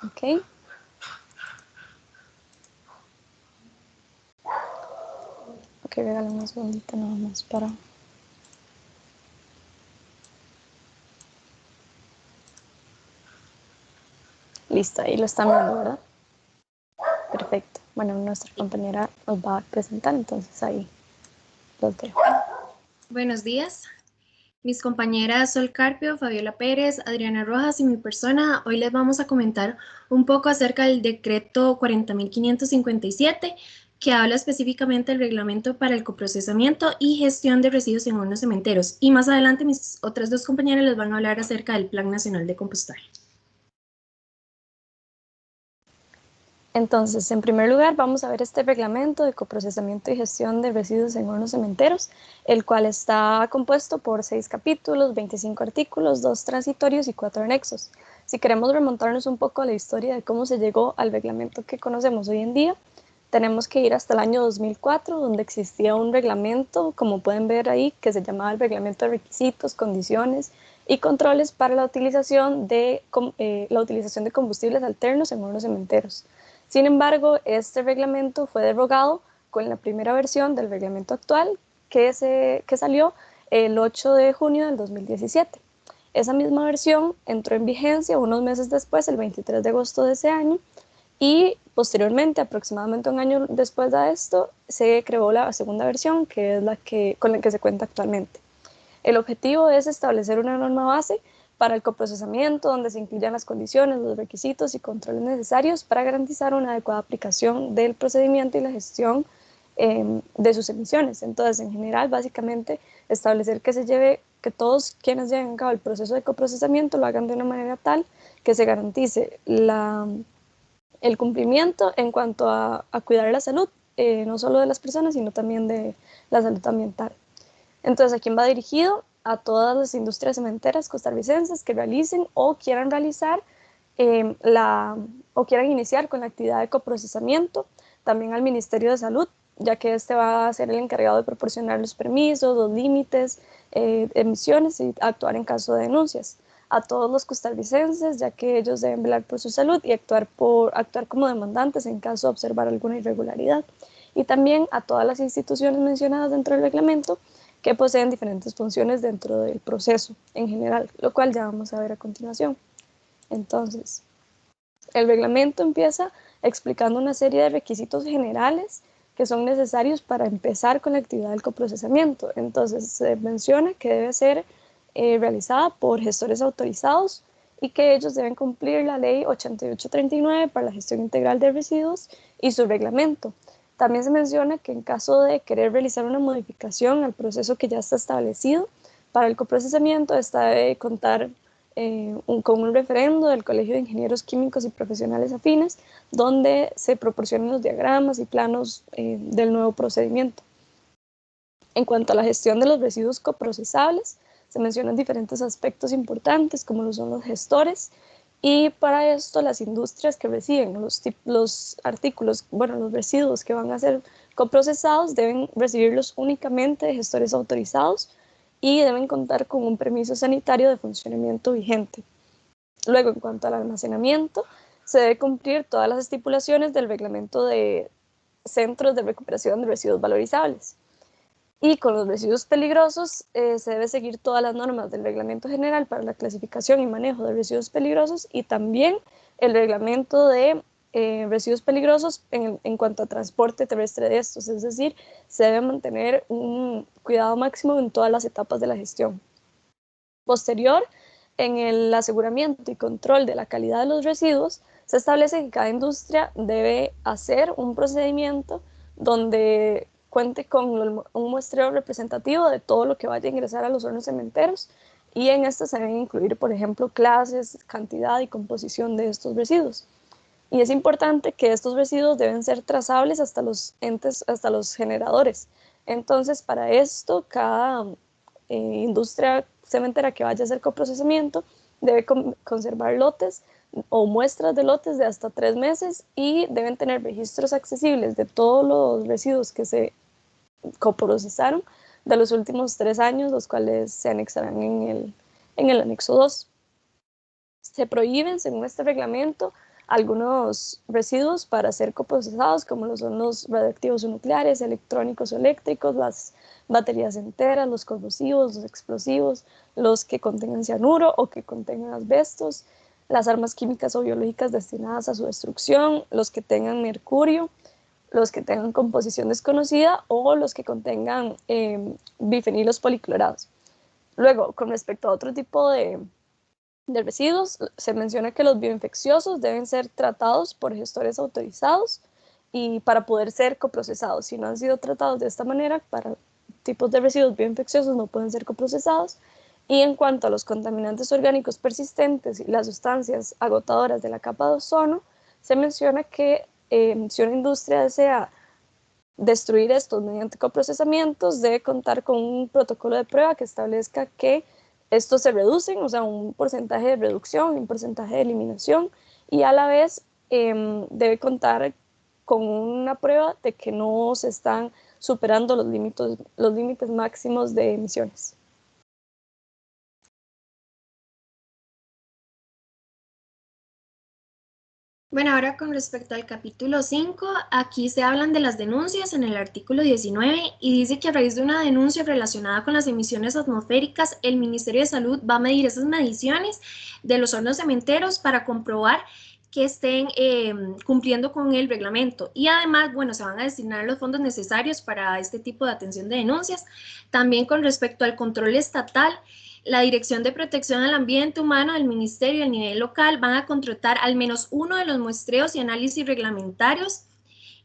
Ok. Ok, regálame un segundito nada más para... Listo, ahí lo están viendo, ¿verdad? Perfecto. Bueno, nuestra compañera nos va a presentar, entonces ahí los dejo. Buenos días. Mis compañeras Sol Carpio, Fabiola Pérez, Adriana Rojas y mi persona, hoy les vamos a comentar un poco acerca del decreto 40.557, que habla específicamente del reglamento para el coprocesamiento y gestión de residuos en hornos cementeros. Y más adelante mis otras dos compañeras les van a hablar acerca del Plan Nacional de Compostaje. Entonces, en primer lugar, vamos a ver este reglamento de coprocesamiento y gestión de residuos en hornos cementeros, el cual está compuesto por 6 capítulos, 25 artículos, 2 transitorios y 4 anexos. Si queremos remontarnos un poco a la historia de cómo se llegó al reglamento que conocemos hoy en día, tenemos que ir hasta el año 2004, donde existía un reglamento, como pueden ver ahí, que se llamaba el Reglamento de Requisitos, Condiciones y Controles para la utilización de combustibles alternos en hornos cementeros. Sin embargo, este reglamento fue derogado con la primera versión del reglamento actual que salió el 8 de junio del 2017. Esa misma versión entró en vigencia unos meses después, el 23 de agosto de ese año, y posteriormente, aproximadamente un año después de esto, se creó la segunda versión, que es con la que se cuenta actualmente. El objetivo es establecer una norma base para el coprocesamiento, donde se incluyan las condiciones, los requisitos y controles necesarios para garantizar una adecuada aplicación del procedimiento y la gestión de sus emisiones. Entonces, en general, básicamente, establecer que todos quienes lleven a cabo el proceso de coprocesamiento lo hagan de una manera tal que se garantice el cumplimiento en cuanto a cuidar la salud, no solo de las personas, sino también de la salud ambiental. Entonces, ¿a quién va dirigido? A todas las industrias cementeras costarricenses que realicen o quieran realizar o quieran iniciar con la actividad de coprocesamiento, también al Ministerio de Salud, ya que este va a ser el encargado de proporcionar los permisos, los límites, emisiones y actuar en caso de denuncias. A todos los costarricenses, ya que ellos deben velar por su salud y actuar como demandantes en caso de observar alguna irregularidad. Y también a todas las instituciones mencionadas dentro del reglamento que poseen diferentes funciones dentro del proceso en general, lo cual ya vamos a ver a continuación. Entonces, el reglamento empieza explicando una serie de requisitos generales que son necesarios para empezar con la actividad del coprocesamiento. Entonces, se menciona que debe ser realizada por gestores autorizados y que ellos deben cumplir la ley 8839 para la gestión integral de residuos y su reglamento. También se menciona que en caso de querer realizar una modificación al proceso que ya está establecido para el coprocesamiento, esta debe contar con un referendo del Colegio de Ingenieros Químicos y Profesionales Afines, donde se proporcionan los diagramas y planos del nuevo procedimiento. En cuanto a la gestión de los residuos coprocesables, se mencionan diferentes aspectos importantes, como lo son los gestores, y para esto las industrias que reciben los residuos que van a ser coprocesados deben recibirlos únicamente de gestores autorizados y deben contar con un permiso sanitario de funcionamiento vigente. Luego, en cuanto al almacenamiento, se debe cumplir todas las estipulaciones del reglamento de centros de recuperación de residuos valorizables. Y con los residuos peligrosos se debe seguir todas las normas del Reglamento General para la clasificación y manejo de residuos peligrosos y también el reglamento de residuos peligrosos en cuanto a transporte terrestre de estos, es decir, se debe mantener un cuidado máximo en todas las etapas de la gestión. Posterior, en el aseguramiento y control de la calidad de los residuos, se establece que cada industria debe hacer un procedimiento donde cuente con un muestreo representativo de todo lo que vaya a ingresar a los hornos cementeros y en esto se deben incluir, por ejemplo, clases, cantidad y composición de estos residuos. Y es importante que estos residuos deben ser trazables hasta los generadores. Entonces, para esto, cada industria cementera que vaya a hacer coprocesamiento debe conservar lotes o muestras de lotes de hasta 3 meses y deben tener registros accesibles de todos los residuos que se coprocesaron de los últimos 3 años, los cuales se anexarán en el anexo 2. Se prohíben, según este reglamento, algunos residuos para ser coprocesados, como lo son los radiactivos nucleares, electrónicos o eléctricos, las baterías enteras, los corrosivos, los explosivos, los que contengan cianuro o que contengan asbestos, las armas químicas o biológicas destinadas a su destrucción, los que tengan mercurio, los que tengan composición desconocida o los que contengan bifenilos policlorados. Luego, con respecto a otro tipo de residuos, se menciona que los bioinfecciosos deben ser tratados por gestores autorizados y para poder ser coprocesados. Si no han sido tratados de esta manera, para tipos de residuos bioinfecciosos no pueden ser coprocesados. Y en cuanto a los contaminantes orgánicos persistentes y las sustancias agotadoras de la capa de ozono, se menciona que si una industria desea destruir estos mediante coprocesamientos, debe contar con un protocolo de prueba que establezca que estos se reducen, o sea, un porcentaje de reducción, un porcentaje de eliminación, y a la vez debe contar con una prueba de que no se están superando los límites máximos de emisiones. Bueno, ahora con respecto al capítulo 5, aquí se hablan de las denuncias en el artículo 19 y dice que a raíz de una denuncia relacionada con las emisiones atmosféricas, el Ministerio de Salud va a medir esas mediciones de los hornos cementeros para comprobar que estén cumpliendo con el reglamento. Y además, bueno, se van a destinar los fondos necesarios para este tipo de atención de denuncias. También con respecto al control estatal, la Dirección de Protección al Ambiente Humano del Ministerio a nivel local van a contratar al menos uno de los muestreos y análisis reglamentarios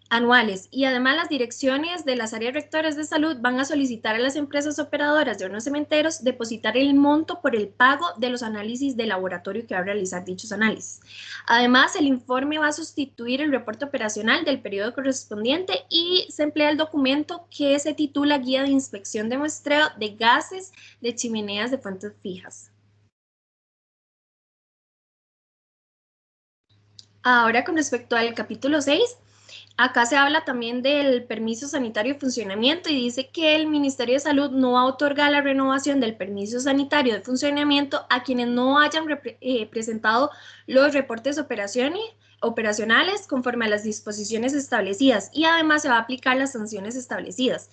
anuales, y además las direcciones de las áreas rectoras de salud van a solicitar a las empresas operadoras de hornos cementeros depositar el monto por el pago de los análisis de laboratorio que va a realizar dichos análisis. Además, el informe va a sustituir el reporte operacional del periodo correspondiente y se emplea el documento que se titula Guía de Inspección de Muestreo de Gases de Chimeneas de Fuentes Fijas. Ahora, con respecto al capítulo 6, acá se habla también del permiso sanitario de funcionamiento y dice que el Ministerio de Salud no va a otorgar la renovación del permiso sanitario de funcionamiento a quienes no hayan presentado los reportes operacionales conforme a las disposiciones establecidas, y además se va a aplicar las sanciones establecidas.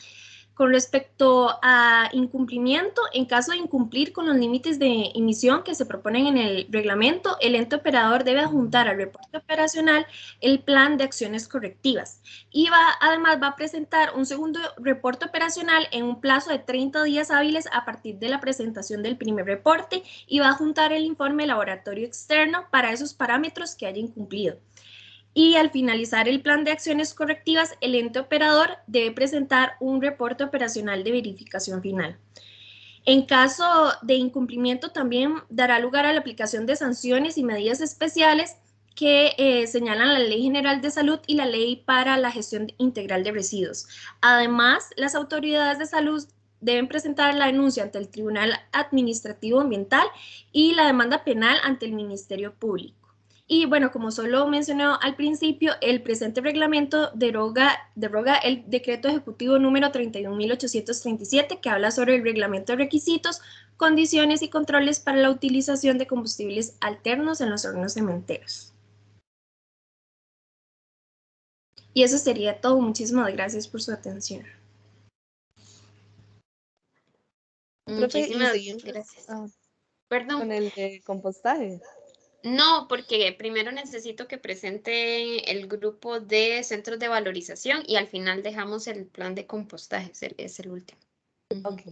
Con respecto a incumplimiento, en caso de incumplir con los límites de emisión que se proponen en el reglamento, el ente operador debe adjuntar al reporte operacional el plan de acciones correctivas y además va a presentar un segundo reporte operacional en un plazo de 30 días hábiles a partir de la presentación del primer reporte, y va a adjuntar el informe laboratorio externo para esos parámetros que haya incumplido. Y al finalizar el plan de acciones correctivas, el ente operador debe presentar un reporte operacional de verificación final. En caso de incumplimiento, también dará lugar a la aplicación de sanciones y medidas especiales que señalan la Ley General de Salud y la Ley para la Gestión Integral de Residuos. Además, las autoridades de salud deben presentar la denuncia ante el Tribunal Administrativo Ambiental y la demanda penal ante el Ministerio Público. Y bueno, como solo mencioné al principio, el presente reglamento deroga el decreto ejecutivo número 31.837 que habla sobre el reglamento de requisitos, condiciones y controles para la utilización de combustibles alternos en los hornos cementeros. Y eso sería todo. Muchísimas gracias por su atención. Muchísimas gracias. Perdón. Con el de compostaje. No, porque primero necesito que presente el grupo de centros de valorización y al final dejamos el plan de compostaje, es el último. Ok.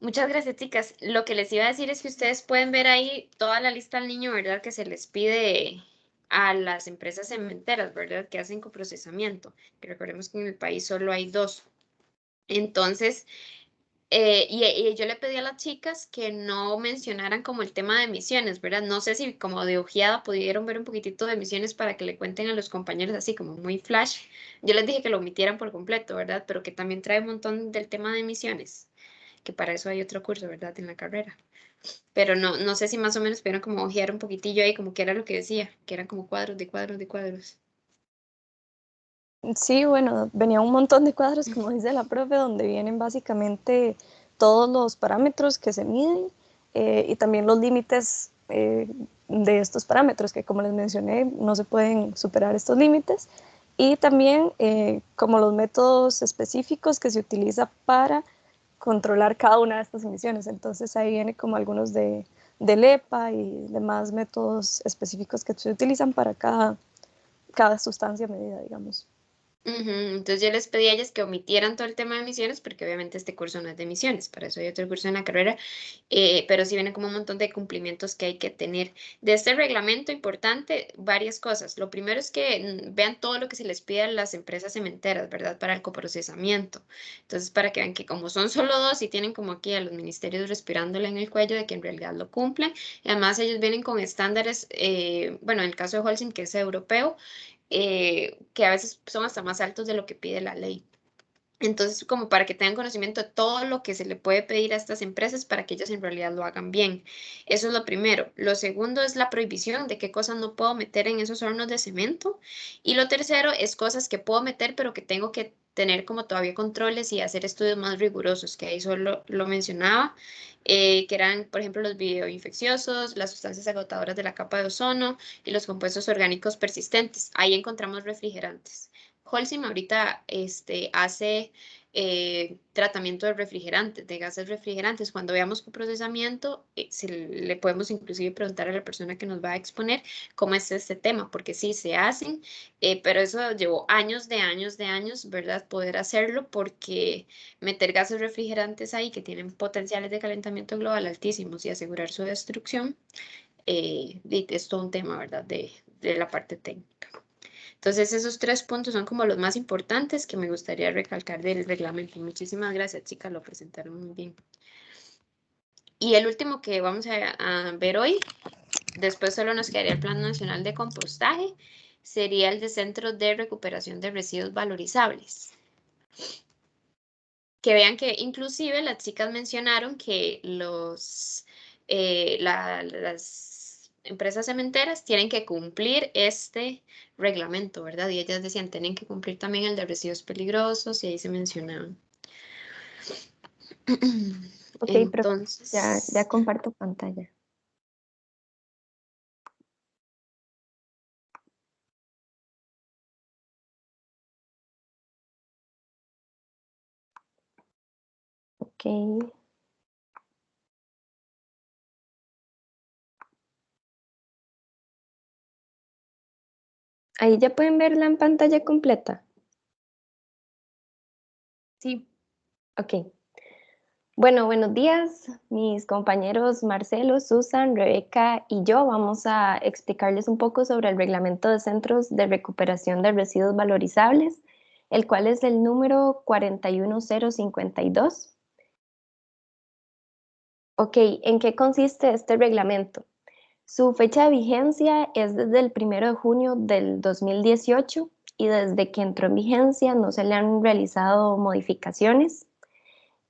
Muchas gracias, chicas. Lo que les iba a decir es que ustedes pueden ver ahí toda la lista al niño, ¿verdad? Que se les pide a las empresas cementeras, ¿verdad? Que hacen coprocesamiento. Que recordemos que en el país solo hay 2. Entonces, y yo le pedí a las chicas que no mencionaran como el tema de emisiones, ¿verdad? No sé si como de ojeada pudieron ver un poquitito de emisiones para que le cuenten a los compañeros así como muy flash. Yo les dije que lo omitieran por completo, ¿verdad? Pero que también trae un montón del tema de emisiones, que para eso hay otro curso, ¿verdad? En la carrera. Pero no sé si más o menos pudieron como ojear un poquitillo ahí, como que era lo que decía, que eran como cuadros de cuadros de cuadros. Sí, bueno, venía un montón de cuadros, como dice la profe, donde vienen básicamente todos los parámetros que se miden y también los límites de estos parámetros, que como les mencioné, no se pueden superar estos límites, y también como los métodos específicos que se utiliza para controlar cada una de estas emisiones. Entonces ahí viene como algunos del EPA y demás métodos específicos que se utilizan para cada sustancia medida, digamos. Entonces yo les pedí a ellas que omitieran todo el tema de emisiones, porque obviamente este curso no es de emisiones, para eso hay otro curso en la carrera, pero sí vienen como un montón de cumplimientos que hay que tener. De este reglamento importante, varias cosas. Lo primero es que vean todo lo que se les pide a las empresas cementeras, ¿verdad? Para el coprocesamiento. Entonces, para que vean que como son solo 2 y tienen como aquí a los ministerios respirándole en el cuello de que en realidad lo cumplen. Y además ellos vienen con estándares, bueno, en el caso de Holcim, que es europeo, que a veces son hasta más altos de lo que pide la ley. Entonces, como para que tengan conocimiento de todo lo que se le puede pedir a estas empresas para que ellas en realidad lo hagan bien. Eso es lo primero. Lo segundo es la prohibición de qué cosas no puedo meter en esos hornos de cemento. Y lo tercero es cosas que puedo meter, pero que tengo que tener como todavía controles y hacer estudios más rigurosos, que ahí solo lo mencionaba, que eran, por ejemplo, los bioinfecciosos, las sustancias agotadoras de la capa de ozono y los compuestos orgánicos persistentes. Ahí encontramos refrigerantes. Holcim ahorita hace tratamiento de refrigerantes, de gases refrigerantes. Cuando veamos coprocesamiento, le podemos inclusive preguntar a la persona que nos va a exponer cómo es este tema, porque sí se hacen, pero eso llevó años de años, ¿verdad? Poder hacerlo, porque meter gases refrigerantes ahí que tienen potenciales de calentamiento global altísimos y asegurar su destrucción, es todo un tema, ¿verdad? De la parte técnica. Entonces, esos 3 puntos son como los más importantes que me gustaría recalcar del reglamento. Muchísimas gracias, chicas, lo presentaron muy bien. Y el último que vamos a ver hoy, después solo nos quedaría el Plan Nacional de Compostaje, sería el de Centros de Recuperación de Residuos Valorizables. Que vean que inclusive las chicas mencionaron que las empresas cementeras tienen que cumplir este reglamento, ¿verdad? Y ellas decían, tienen que cumplir también el de residuos peligrosos y ahí se mencionaban. Ok, Entonces, ya comparto pantalla. Ok. Ahí ya pueden verla en pantalla completa. Sí. Ok. Bueno, buenos días. Mis compañeros Marcelo, Susan, Rebeca y yo vamos a explicarles un poco sobre el reglamento de centros de recuperación de residuos valorizables, el cual es el número 41052. Ok, ¿en qué consiste este reglamento? Su fecha de vigencia es desde el 1 de junio del 2018 y desde que entró en vigencia no se le han realizado modificaciones.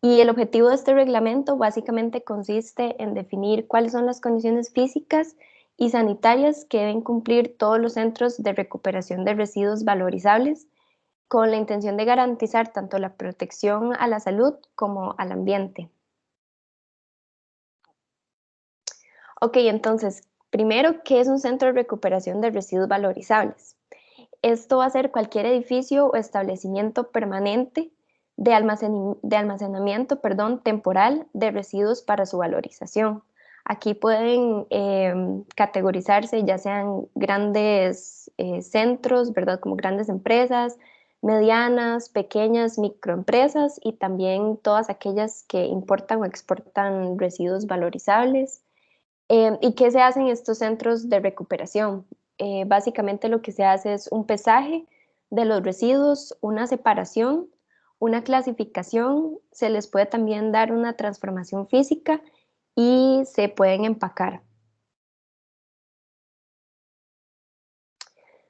Y el objetivo de este reglamento básicamente consiste en definir cuáles son las condiciones físicas y sanitarias que deben cumplir todos los centros de recuperación de residuos valorizables, con la intención de garantizar tanto la protección a la salud como al ambiente. Ok, entonces, primero, ¿qué es un centro de recuperación de residuos valorizables? Esto va a ser cualquier edificio o establecimiento permanente de almacenamiento temporal de residuos para su valorización. Aquí pueden categorizarse ya sean grandes centros, ¿verdad? Como grandes empresas, medianas, pequeñas, microempresas y también todas aquellas que importan o exportan residuos valorizables. ¿Y qué se hace en estos centros de recuperación? Básicamente lo que se hace es un pesaje de los residuos, una separación, una clasificación, se les puede también dar una transformación física y se pueden empacar.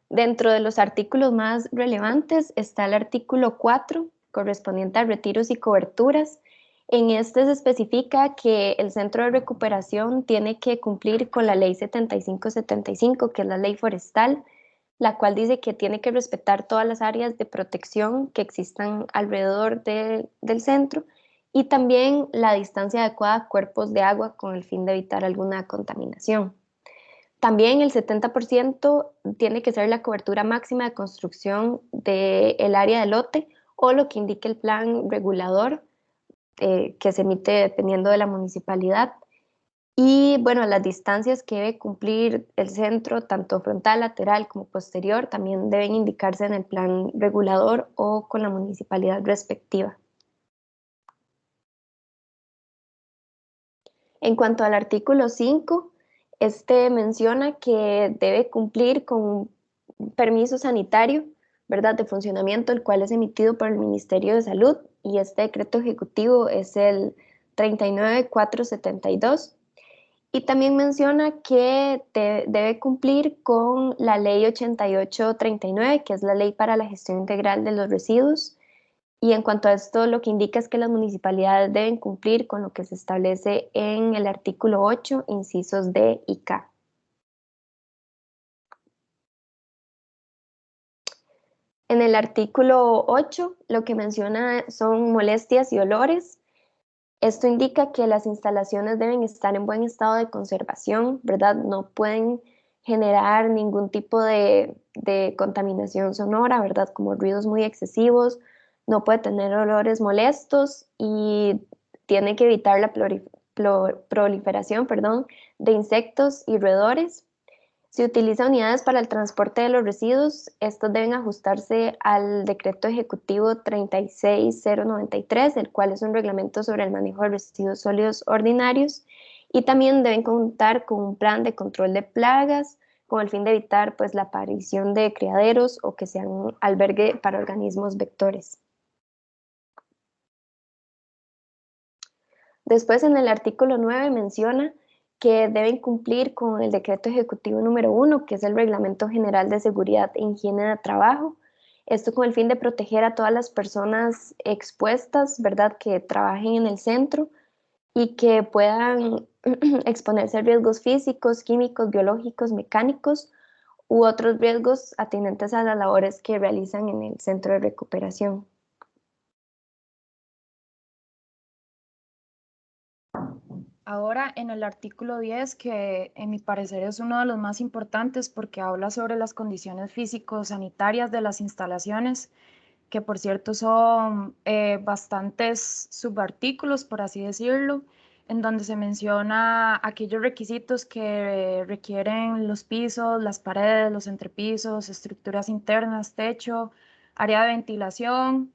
Dentro de los artículos más relevantes está el artículo 4, correspondiente a retiros y coberturas. En este se especifica que el centro de recuperación tiene que cumplir con la ley 7575, que es la ley forestal, la cual dice que tiene que respetar todas las áreas de protección que existan alrededor del centro y también la distancia adecuada a cuerpos de agua con el fin de evitar alguna contaminación. También el 70% tiene que ser la cobertura máxima de construcción del área de lote o lo que indique el plan regulador que se emite dependiendo de la municipalidad. Y bueno, las distancias que debe cumplir el centro, tanto frontal, lateral como posterior, también deben indicarse en el plan regulador o con la municipalidad respectiva. En cuanto al artículo 5, este menciona que debe cumplir con un permiso sanitario, ¿verdad?, de funcionamiento, el cual es emitido por el Ministerio de Salud, y este decreto ejecutivo es el 39472. Y también menciona que debe cumplir con la ley 8839, que es la ley para la gestión integral de los residuos, Y en cuanto a esto, lo que indica es que las municipalidades deben cumplir con lo que se establece en el artículo 8, incisos D y K. En el artículo 8, lo que menciona son molestias y olores. Esto indica que las instalaciones deben estar en buen estado de conservación, ¿verdad? No pueden generar ningún tipo de contaminación sonora, ¿verdad? Como ruidos muy excesivos, no puede tener olores molestos y tiene que evitar la proliferación, perdón, de insectos y roedores. Si utiliza unidades para el transporte de los residuos, estos deben ajustarse al Decreto Ejecutivo 36093, el cual es un reglamento sobre el manejo de residuos sólidos ordinarios, y también deben contar con un plan de control de plagas con el fin de evitar pues, la aparición de criaderos o que sean un albergue para organismos vectores. Después, en el artículo 9 menciona que deben cumplir con el Decreto Ejecutivo número 1, que es el Reglamento General de Seguridad e Higiene de Trabajo. Esto con el fin de proteger a todas las personas expuestas, ¿verdad?, que trabajen en el centro y que puedan exponerse a riesgos físicos, químicos, biológicos, mecánicos u otros riesgos atinentes a las labores que realizan en el centro de recuperación. Ahora en el artículo 10, que en mi parecer es uno de los más importantes porque habla sobre las condiciones físico-sanitarias de las instalaciones, que por cierto son bastantes subartículos, por así decirlo, en donde se menciona aquellos requisitos que requieren los pisos, las paredes, los entrepisos, estructuras internas, techo, área de ventilación,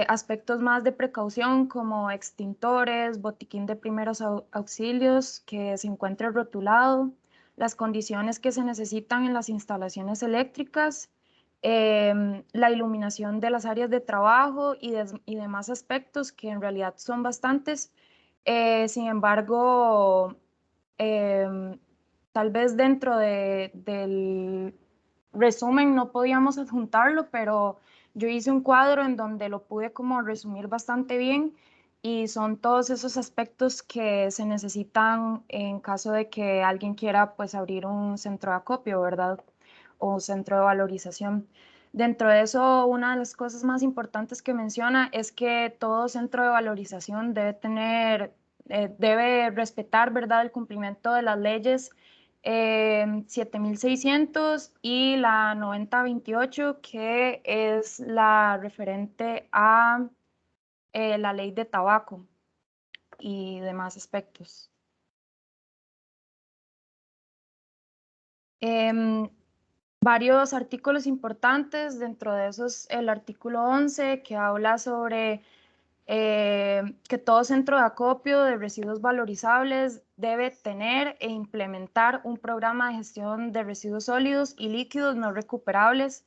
aspectos más de precaución como extintores, botiquín de primeros auxilios que se encuentre rotulado, las condiciones que se necesitan en las instalaciones eléctricas, la iluminación de las áreas de trabajo y demás aspectos que en realidad son bastantes. Sin embargo, tal vez dentro del resumen no podíamos adjuntarlo, pero yo hice un cuadro en donde lo pude como resumir bastante bien y son todos esos aspectos que se necesitan en caso de que alguien quiera pues abrir un centro de acopio, ¿verdad? O un centro de valorización. Dentro de eso, una de las cosas más importantes que menciona es que todo centro de valorización debe tener, debe respetar, ¿verdad?, el cumplimiento de las leyes 7600 y la 9028, que es la referente a la ley de tabaco y demás aspectos. Varios artículos importantes, dentro de esos el artículo 11, que habla sobre que todo centro de acopio de residuos valorizables debe tener e implementar un programa de gestión de residuos sólidos y líquidos no recuperables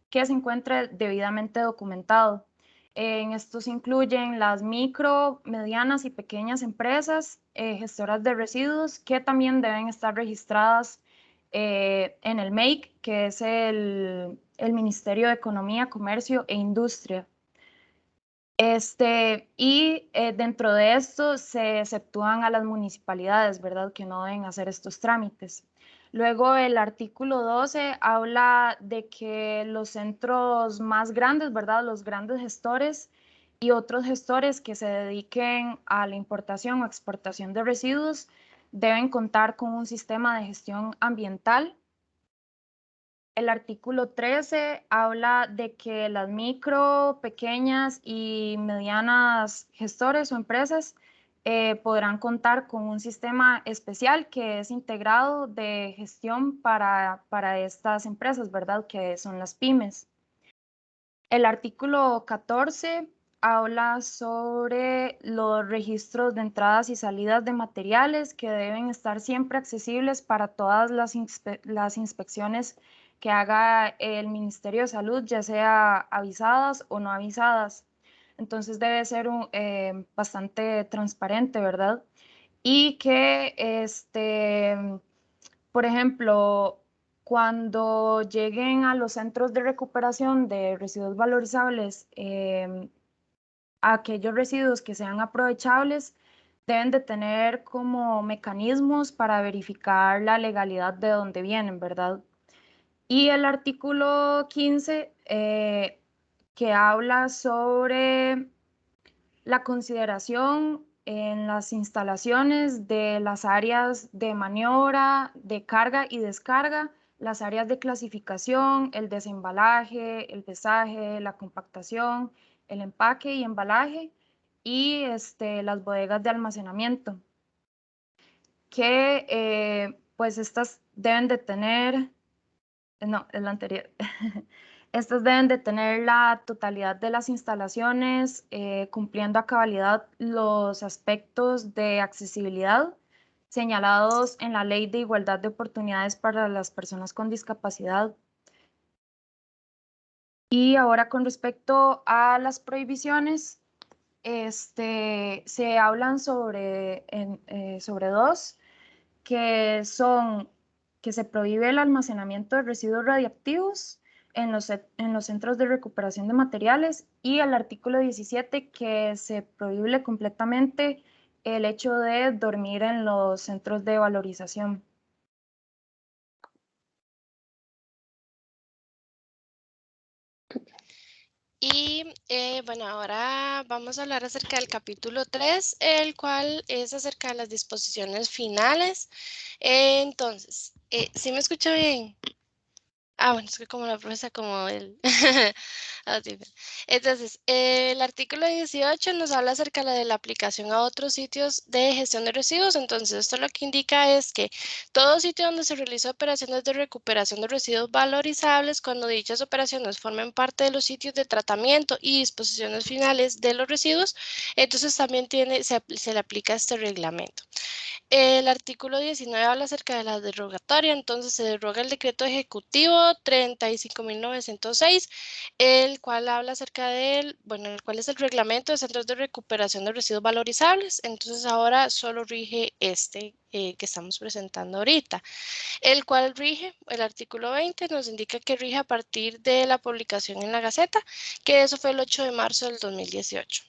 que se encuentre debidamente documentado. En estos incluyen las micro, medianas y pequeñas empresas gestoras de residuos que también deben estar registradas en el MEIC, que es el Ministerio de Economía, Comercio e Industria. Y dentro de esto se exceptúan a las municipalidades, ¿verdad?, que no deben hacer estos trámites. Luego el artículo 12 habla de que los centros más grandes, ¿verdad?, los grandes gestores y otros gestores que se dediquen a la importación o exportación de residuos deben contar con un sistema de gestión ambiental. El artículo 13 habla de que las micro, pequeñas y medianas gestores o empresas podrán contar con un sistema especial que es integrado de gestión para estas empresas, ¿verdad?, que son las pymes. El artículo 14 habla sobre los registros de entradas y salidas de materiales que deben estar siempre accesibles para todas las inspecciones que haga el Ministerio de Salud, ya sea avisadas o no avisadas. Entonces debe ser bastante transparente, ¿verdad? Y que, por ejemplo, cuando lleguen a los centros de recuperación de residuos valorizables, aquellos residuos que sean aprovechables, deben de tener como mecanismos para verificar la legalidad de dónde vienen, ¿verdad? Y el artículo 15, que habla sobre la consideración en las instalaciones de las áreas de maniobra, de carga y descarga, las áreas de clasificación, el desembalaje, el pesaje, la compactación, el empaque y embalaje y las bodegas de almacenamiento, que pues estas deben de tener, no, es la anterior. Estas deben de tener la totalidad de las instalaciones, cumpliendo a cabalidad los aspectos de accesibilidad señalados en la Ley de Igualdad de Oportunidades para las Personas con Discapacidad. Y ahora con respecto a las prohibiciones, se hablan sobre dos, que son que se prohíbe el almacenamiento de residuos radiactivos en los centros de recuperación de materiales, y el artículo 17, que se prohíbe completamente el hecho de dormir en los centros de valorización. Y bueno, ahora vamos a hablar acerca del capítulo 3, el cual es acerca de las disposiciones finales. Entonces, ¿sí me escucha bien? Ah, bueno, es que como la profesora, como el... Entonces, el artículo 18 nos habla acerca de la aplicación a otros sitios de gestión de residuos. Entonces, esto lo que indica es que todo sitio donde se realizan operaciones de recuperación de residuos valorizables, cuando dichas operaciones formen parte de los sitios de tratamiento y disposiciones finales de los residuos, entonces también se le aplica este reglamento. El artículo 19 habla acerca de la derogatoria. Entonces se deroga el decreto ejecutivo 35.906, el cual habla acerca del, bueno, el cual es el reglamento de centros de recuperación de residuos valorizables. Entonces ahora solo rige que estamos presentando ahorita, el cual rige, el artículo 20 nos indica que rige a partir de la publicación en la Gaceta, que eso fue el 8 de marzo del 2018.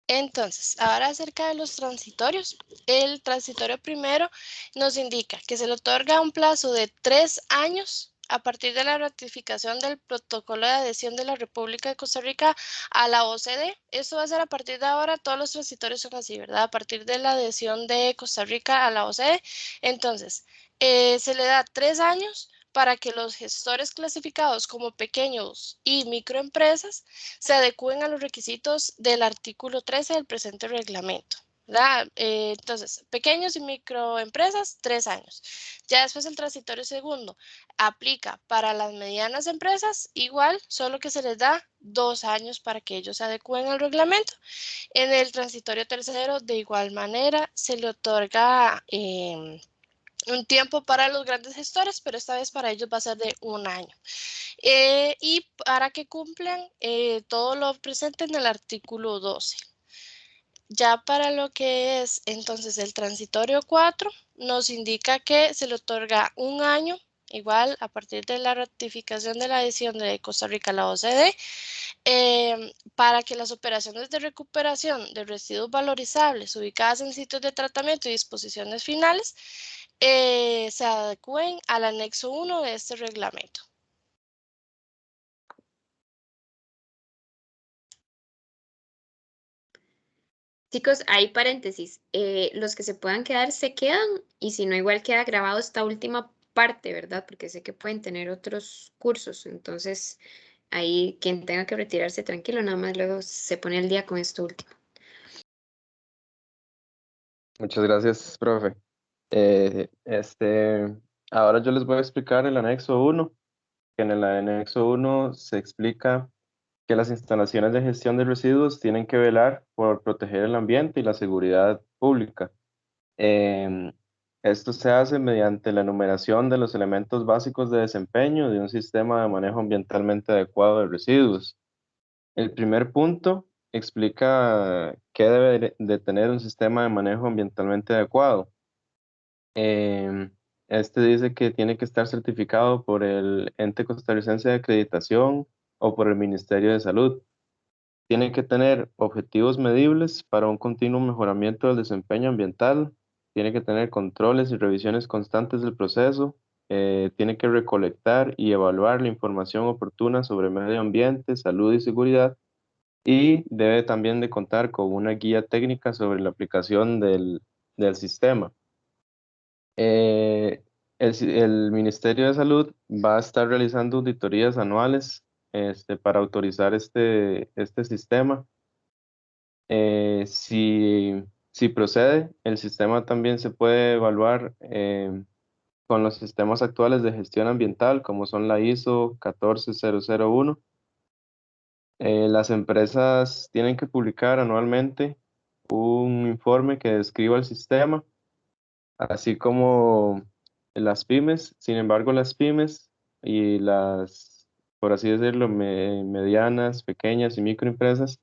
Entonces, ahora acerca de los transitorios. El transitorio primero nos indica que se le otorga un plazo de 3 años a partir de la ratificación del protocolo de adhesión de la República de Costa Rica a la OCDE. Esto va a ser a partir de ahora, todos los transitorios son así, ¿verdad? A partir de la adhesión de Costa Rica a la OCDE. Entonces, se le da 3 años para que los gestores clasificados como pequeños y microempresas se adecúen a los requisitos del artículo 13 del presente reglamento. Entonces, pequeños y microempresas, 3 años. Ya después el transitorio segundo aplica para las medianas empresas, igual, solo que se les da 2 años para que ellos se adecúen al reglamento. En el transitorio tercero, de igual manera, se le otorga un tiempo para los grandes gestores, pero esta vez para ellos va a ser de 1 año. Y para que cumplan todo lo presente en el artículo 12. Ya para lo que es entonces el transitorio 4, nos indica que se le otorga 1 año, igual a partir de la ratificación de la adhesión de Costa Rica a la OCDE, para que las operaciones de recuperación de residuos valorizables ubicadas en sitios de tratamiento y disposiciones finales se adecúen al anexo 1 de este reglamento. Chicos, hay paréntesis. Los que se puedan quedar se quedan, y si no, igual queda grabado esta última parte, ¿verdad? Porque sé que pueden tener otros cursos. Entonces, ahí quien tenga que retirarse, tranquilo, nada más luego se pone al día con esto último. Muchas gracias, profe. Ahora yo les voy a explicar el anexo 1, que en el anexo 1 se explica que las instalaciones de gestión de residuos tienen que velar por proteger el ambiente y la seguridad pública. Esto se hace mediante la enumeración de los elementos básicos de desempeño de un sistema de manejo ambientalmente adecuado de residuos. El primer punto explica qué debe de tener un sistema de manejo ambientalmente adecuado. Este dice que tiene que estar certificado por el Ente Costarricense de Acreditación o por el Ministerio de Salud. Tiene que tener objetivos medibles para un continuo mejoramiento del desempeño ambiental. Tiene que tener controles y revisiones constantes del proceso. Tiene que recolectar y evaluar la información oportuna sobre medio ambiente, salud y seguridad. Y debe también de contar con una guía técnica sobre la aplicación del sistema. El Ministerio de Salud va a estar realizando auditorías anuales para autorizar este sistema. Si procede, el sistema también se puede evaluar con los sistemas actuales de gestión ambiental, como son la ISO 14001. Las empresas tienen que publicar anualmente un informe que describa el sistema, así como las pymes. Sin embargo, las pymes y las, por así decirlo, medianas, pequeñas y microempresas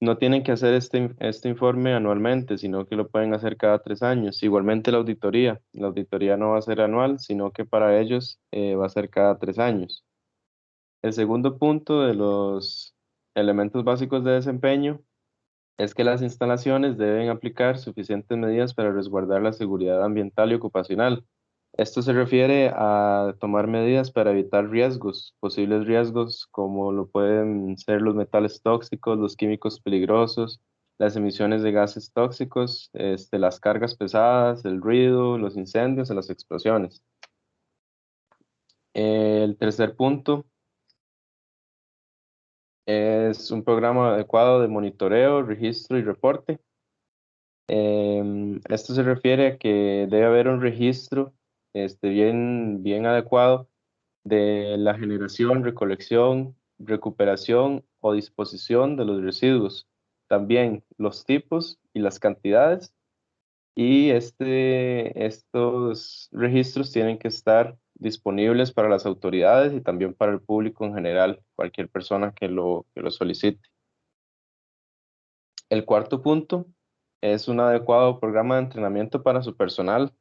no tienen que hacer este informe anualmente, sino que lo pueden hacer cada 3 años. Igualmente la auditoría no va a ser anual, sino que para ellos va a ser cada 3 años. El segundo punto de los elementos básicos de desempeño es que las instalaciones deben aplicar suficientes medidas para resguardar la seguridad ambiental y ocupacional. Esto se refiere a tomar medidas para evitar riesgos, posibles riesgos como lo pueden ser los metales tóxicos, los químicos peligrosos, las emisiones de gases tóxicos, las cargas pesadas, el ruido, los incendios o las explosiones. El tercer punto es un programa adecuado de monitoreo, registro y reporte. Esto se refiere a que debe haber un registro bien adecuado de la generación, recolección, recuperación o disposición de los residuos. También los tipos y las cantidades. Y estos registros tienen que estar disponibles para las autoridades y también para el público en general, cualquier persona que lo solicite. El cuarto punto es un adecuado programa de entrenamiento para su personal.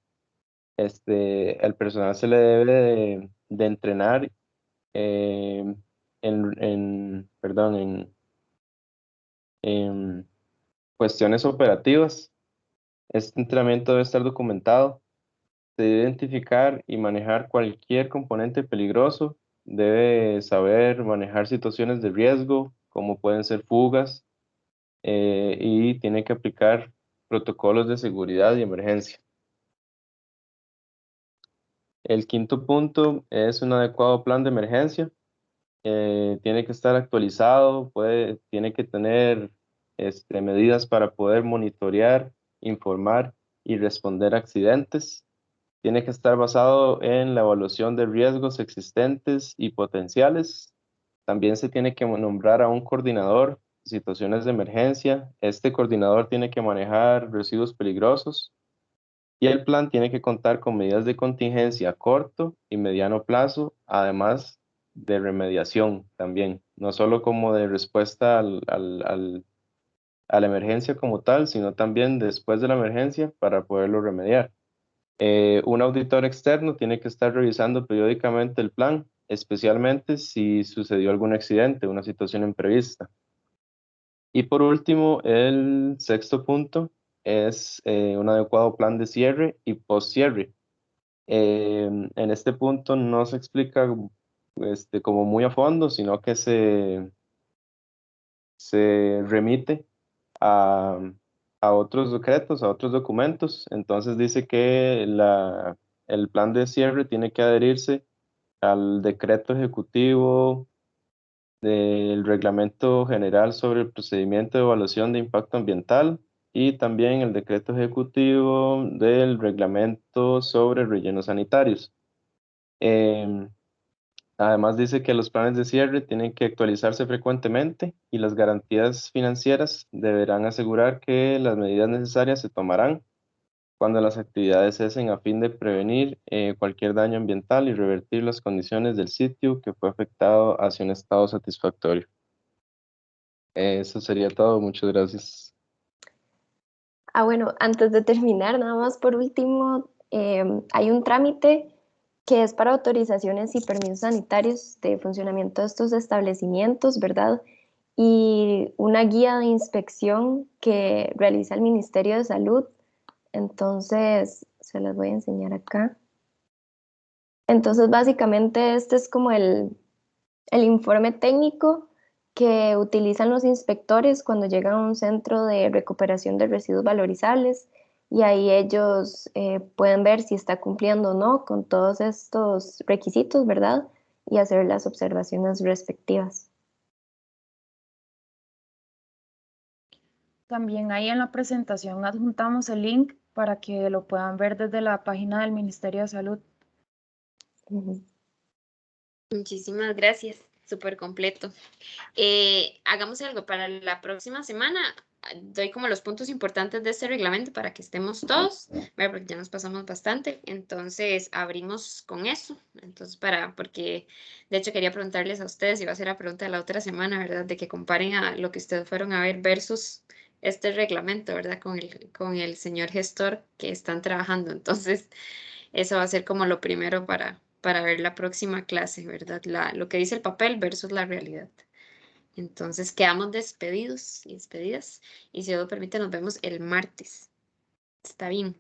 El personal se le debe de entrenar en cuestiones operativas. Este entrenamiento debe estar documentado. Se debe identificar y manejar cualquier componente peligroso. Debe saber manejar situaciones de riesgo, como pueden ser fugas, y tiene que aplicar protocolos de seguridad y emergencia. El quinto punto es un adecuado plan de emergencia. Tiene que estar actualizado, tiene que tener medidas para poder monitorear, informar y responder a accidentes. Tiene que estar basado en la evaluación de riesgos existentes y potenciales. También se tiene que nombrar a un coordinador de situaciones de emergencia. Este coordinador tiene que manejar residuos peligrosos. Y el plan tiene que contar con medidas de contingencia a corto y mediano plazo, además de remediación también, no solo como de respuesta a la emergencia como tal, sino también después de la emergencia para poderlo remediar. Un auditor externo tiene que estar revisando periódicamente el plan, especialmente si sucedió algún accidente, una situación imprevista. Y por último, el sexto punto es un adecuado plan de cierre y post-cierre. En este punto no se explica como muy a fondo, sino que se remite a otros decretos, a otros documentos. Entonces dice que el plan de cierre tiene que adherirse al decreto ejecutivo del Reglamento General sobre el Procedimiento de Evaluación de Impacto Ambiental y también el decreto ejecutivo del Reglamento sobre rellenos sanitarios. Además dice que los planes de cierre tienen que actualizarse frecuentemente y las garantías financieras deberán asegurar que las medidas necesarias se tomarán cuando las actividades cesen a fin de prevenir cualquier daño ambiental y revertir las condiciones del sitio que fue afectado hacia un estado satisfactorio. Eso sería todo. Muchas gracias. Bueno, antes de terminar, nada más por último, hay un trámite que es para autorizaciones y permisos sanitarios de funcionamiento de estos establecimientos, ¿verdad? Y una guía de inspección que realiza el Ministerio de Salud. Entonces, se las voy a enseñar acá. Entonces, básicamente, este es como el informe técnico que utilizan los inspectores cuando llegan a un centro de recuperación de residuos valorizables, y ahí ellos pueden ver si está cumpliendo o no con todos estos requisitos, ¿verdad? Y hacer las observaciones respectivas. También ahí en la presentación adjuntamos el link para que lo puedan ver desde la página del Ministerio de Salud. Muchísimas gracias, súper completo. Hagamos algo para la próxima semana. Doy como los puntos importantes de este reglamento para que estemos todos, ¿verdad? Porque ya nos pasamos bastante. Entonces, abrimos con eso. Entonces, porque de hecho quería preguntarles a ustedes, iba a hacer la pregunta de la otra semana, ¿verdad? De que comparen a lo que ustedes fueron a ver versus este reglamento, ¿verdad? Con el señor gestor que están trabajando. Entonces, eso va a ser como lo primero para ver la próxima clase, ¿verdad? Lo que dice el papel versus la realidad. Entonces quedamos despedidos y despedidas. Y si Dios lo permite, nos vemos el martes. Está bien.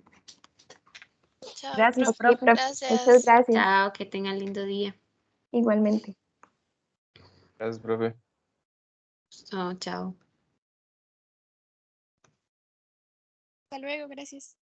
Chao, Gracias, profe. profe. Gracias. Muchas gracias. Chao, que tengan lindo día. Igualmente. Gracias, profe. Chao, chao. Hasta luego, gracias.